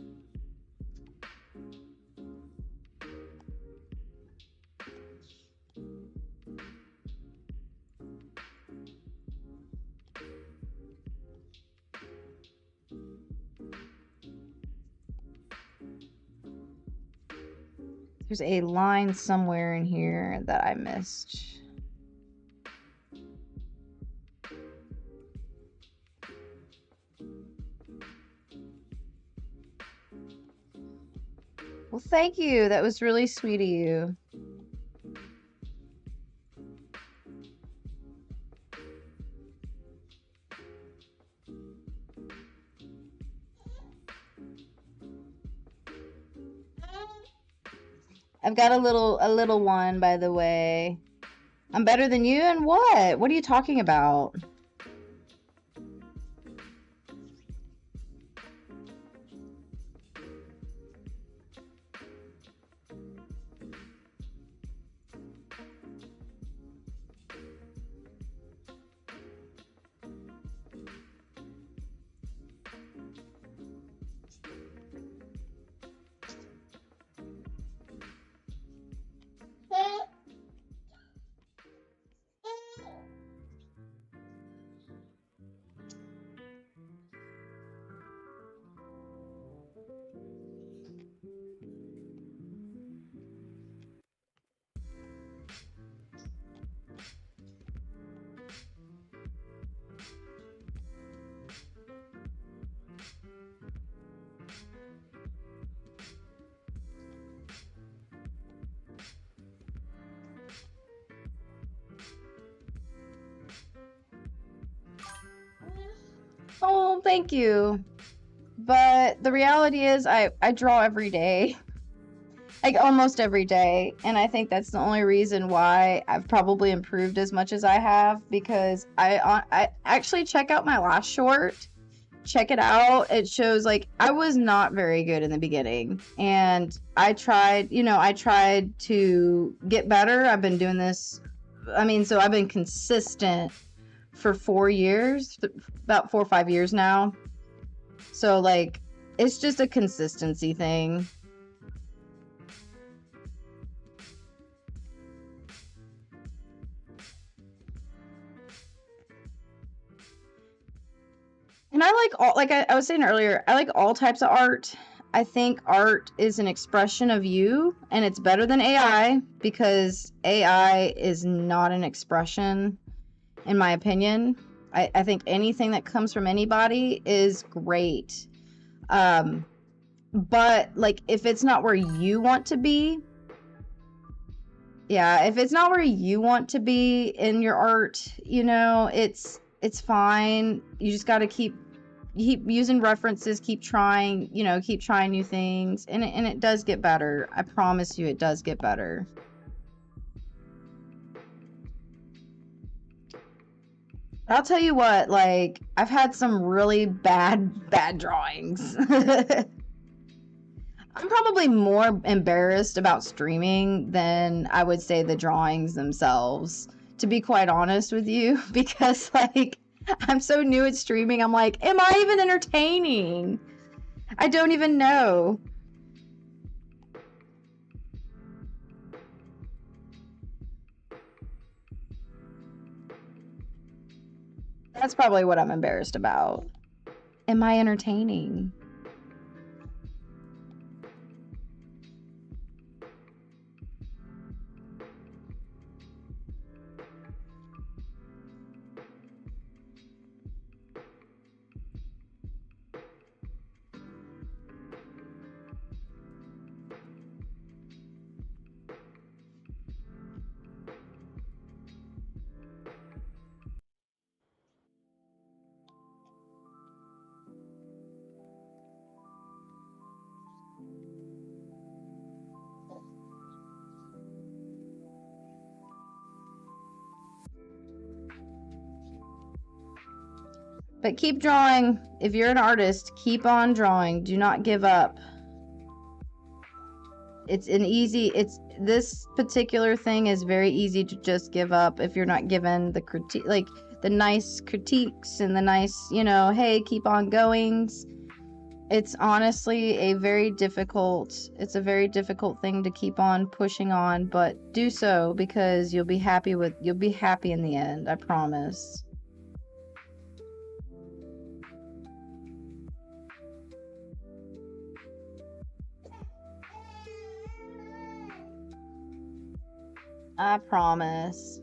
There's a line somewhere in here that I missed. Well, thank you. That was really sweet of you. I've got a little one, by the way. I'm better than you and what? What are you talking about? Oh, thank you. But the reality is I draw every day. Like almost every day, and I think that's the only reason why I've probably improved as much as I have, because I actually check out my last short. Check it out. It shows like I was not very good in the beginning, and I tried to get better. I've been doing this, so I've been consistent for 4 years, about 4 or 5 years now. So like it's just a consistency thing. And I like all, like I was saying earlier, I like all types of art. I think art is an expression of you, and it's better than AI because AI is not an expression, in my opinion. I think anything that comes from anybody is great. Um, but like if it's not where you want to be, yeah, if it's not where you want to be in your art, it's fine. You just got to keep using references, keep trying, keep trying new things, and it does get better. I promise you, it does get better. I'll tell you what, like I've had some really bad drawings. I'm probably more embarrassed about streaming than I would say the drawings themselves, to be quite honest with you, because like I'm so new at streaming. I'm like, am I even entertaining? I don't even know. That's probably what I'm embarrassed about. Am I entertaining? But keep drawing. If you're an artist, keep on drawing. Do not give up. It's this particular thing is very easy to just give up if you're not given the critique, like the nice critiques and the nice, hey, keep on goings. It's honestly it's a very difficult thing to keep on pushing on, but do so because you'll be happy in the end, I promise. I promise.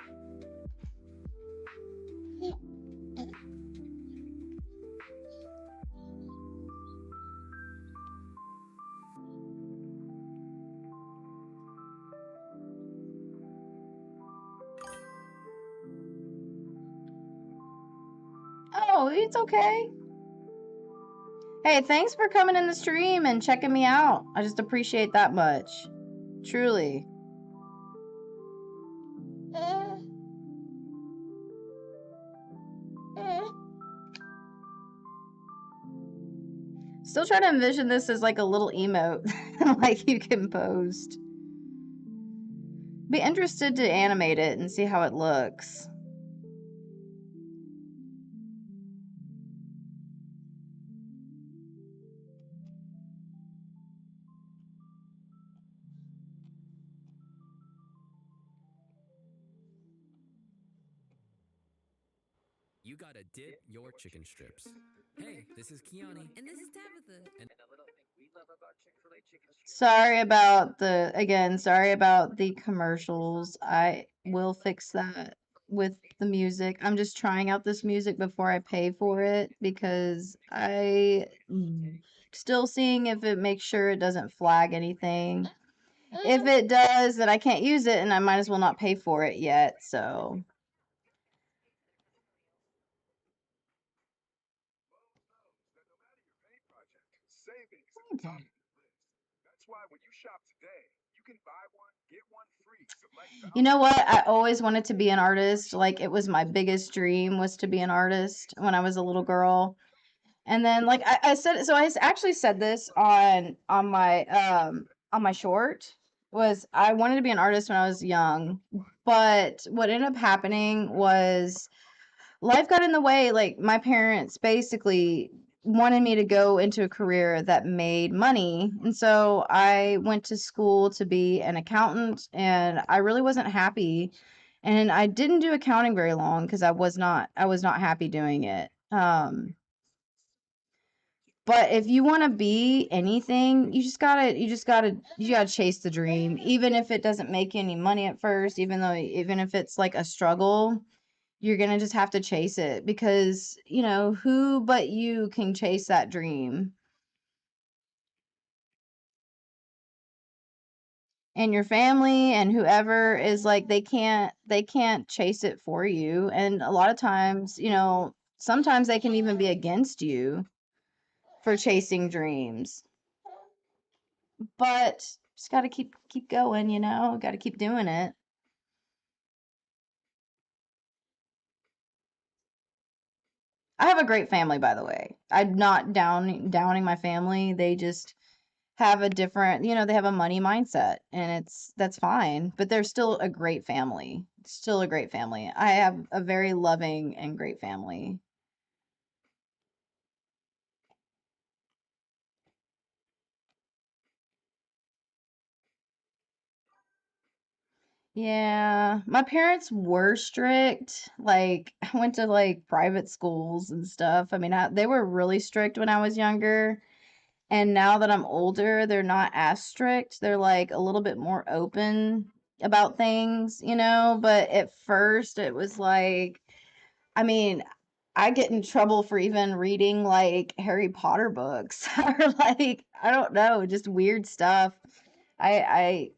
Oh, it's okay. Hey, thanks for coming in the stream and checking me out. I just appreciate that much. Truly. Still trying to envision this as like a little emote, like you can post. Be interested to animate it and see how it looks. You gotta dip your chicken strips. Hey, this is Kiani. And this is Tabitha. And Sorry about the commercials. I will fix that with the music. I'm just trying out this music before I pay for it because still seeing if it makes sure it doesn't flag anything. If it does, then I can't use it and I might as well not pay for it yet, so. You know what? I always wanted to be an artist. Like it was my biggest dream was to be an artist when I was a little girl. And then like I said, so actually said this on my short was I wanted to be an artist when I was young, but what ended up happening was life got in the way. Like my parents basically wanted me to go into a career that made money. And so I went to school to be an accountant and I really wasn't happy. And I didn't do accounting very long because I was not happy doing it. But if you want to be anything, you gotta chase the dream, even if it doesn't make you any money at first, even if it's like a struggle, you're gonna just have to chase it because, who but you can chase that dream? And your family and whoever is like they can't chase it for you. And a lot of times, sometimes they can even be against you for chasing dreams. But just got to keep going, got to keep doing it. I have a great family, by the way. I'm not downing my family. They just have a different, they have a money mindset, and that's fine, but they're still a great family. Still a great family. I have a very loving and great family. Yeah, my parents were strict. Like, I went to like private schools and stuff. I mean, they were really strict when I was younger. And now that I'm older, they're not as strict. They're like a little bit more open about things, But at first, it was like, I mean, I get in trouble for even reading like Harry Potter books or like, I don't know, just weird stuff. I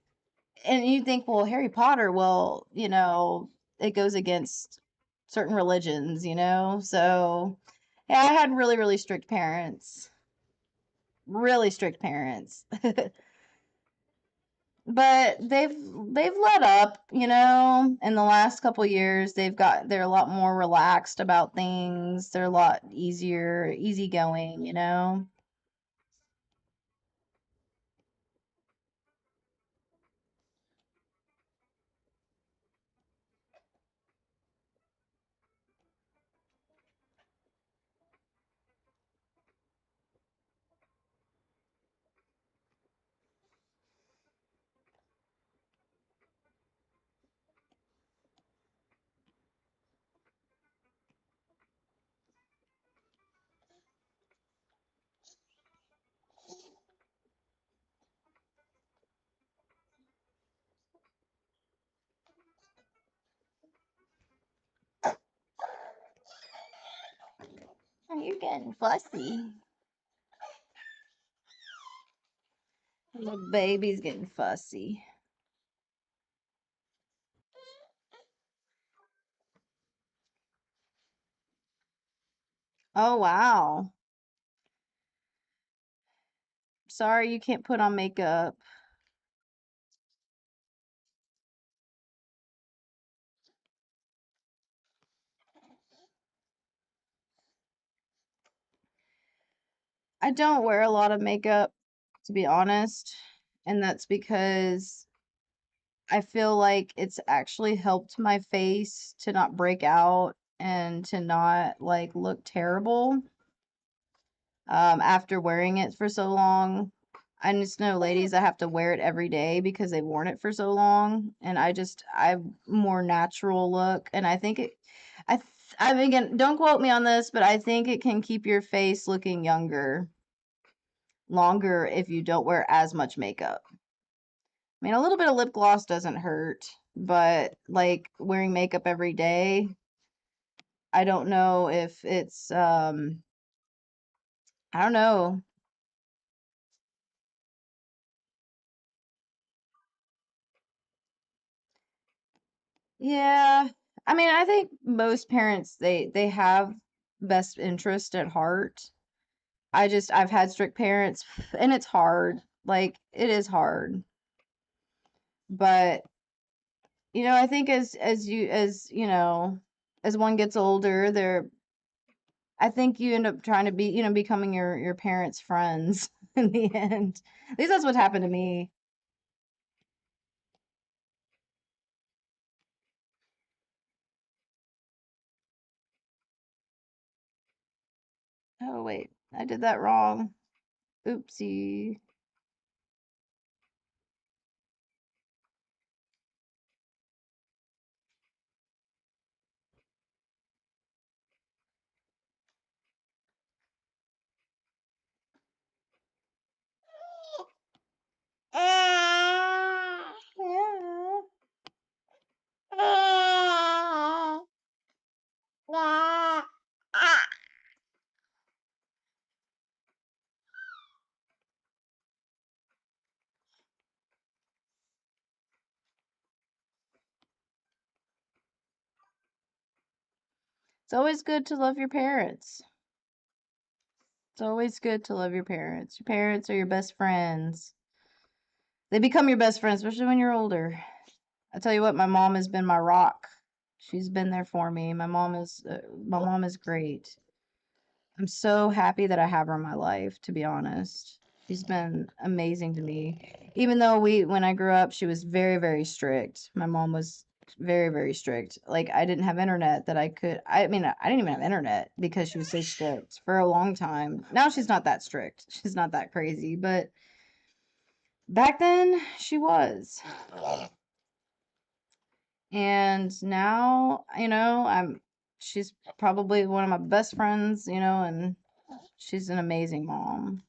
and you think, well, Harry Potter, well, it goes against certain religions, So, yeah, I had really, really strict parents. Really strict parents. But they've let up, in the last couple years. They're a lot more relaxed about things. They're a lot easygoing. Oh, you're getting fussy. The baby's getting fussy. Oh, wow. Sorry you can't put on makeup. I don't wear a lot of makeup, to be honest, and that's because I feel like it's actually helped my face to not break out and to not like look terrible after wearing it for so long. I just know ladies that have to wear it every day because they've worn it for so long, and I've more natural look, and I think I mean, again, don't quote me on this, but I think it can keep your face looking younger longer if you don't wear as much makeup. I mean, a little bit of lip gloss doesn't hurt, but like wearing makeup every day, I don't know if it's I don't know. Yeah. I mean, I think most parents they have best interest at heart. I've had strict parents and it's hard. Like it is hard. But I think as one gets older, I think you end up trying to be, becoming your parents' friends in the end. At least that's what happened to me. Oh wait, I did that wrong. Oopsie. It's always good to love your parents. It's always good to love your parents. Your parents are your best friends. They become your best friends, especially when you're older. I tell you what, my mom has been my rock. She's been there for me. My mom is great. I'm so happy that I have her in my life, to be honest. She's been amazing to me. Even though when I grew up, she was very, very strict. My mom was very, very strict. Like, I didn't have internet that I mean, I didn't even have internet because she was so strict for a long time. Now she's not that strict. She's not that crazy, but back then she was. And now, she's probably one of my best friends, and she's an amazing mom.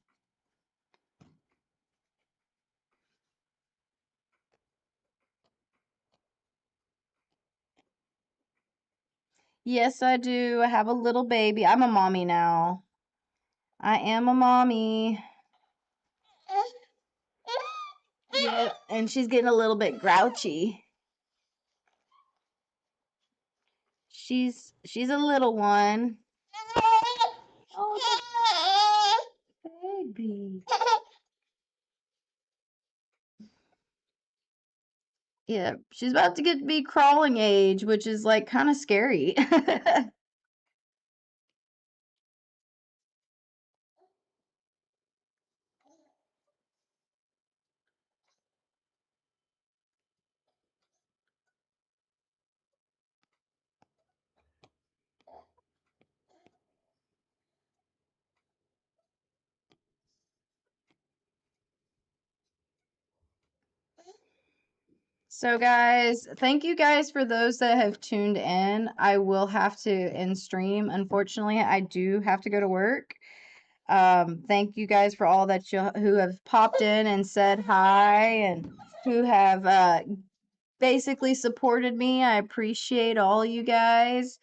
Yes, I do. I have a little baby. I'm a mommy now. I am a mommy. Yeah, and she's getting a little bit grouchy. She's a little one. Oh, baby. Yeah, she's about to get to be crawling age, which is like kind of scary. So, guys, thank you guys for those that have tuned in. I will have to end stream. Unfortunately, I do have to go to work. Thank you guys for all that you who have popped in and said hi and who have basically supported me. I appreciate all you guys.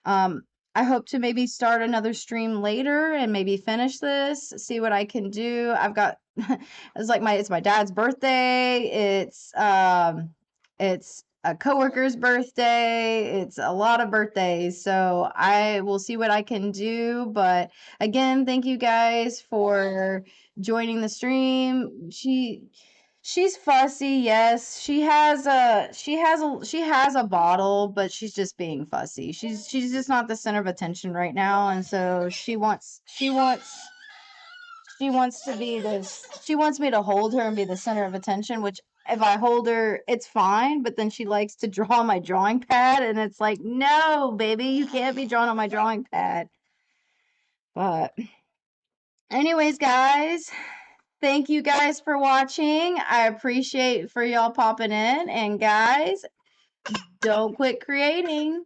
Um, I hope to maybe start another stream later and maybe finish this, see what I can do. I've got it's my dad's birthday. It's a coworker's birthday. It's a lot of birthdays. So I will see what I can do. But again, thank you guys for joining the stream. She's fussy, yes. She has a bottle, but she's just being fussy. She's just not the center of attention right now, and so she wants me to hold her and be the center of attention, which if I hold her, it's fine, but then she likes to draw on my drawing pad, and it's like, no, baby, you can't be drawing on my drawing pad. But anyways, guys, thank you guys for watching. I appreciate for y'all popping in. And guys, don't quit creating.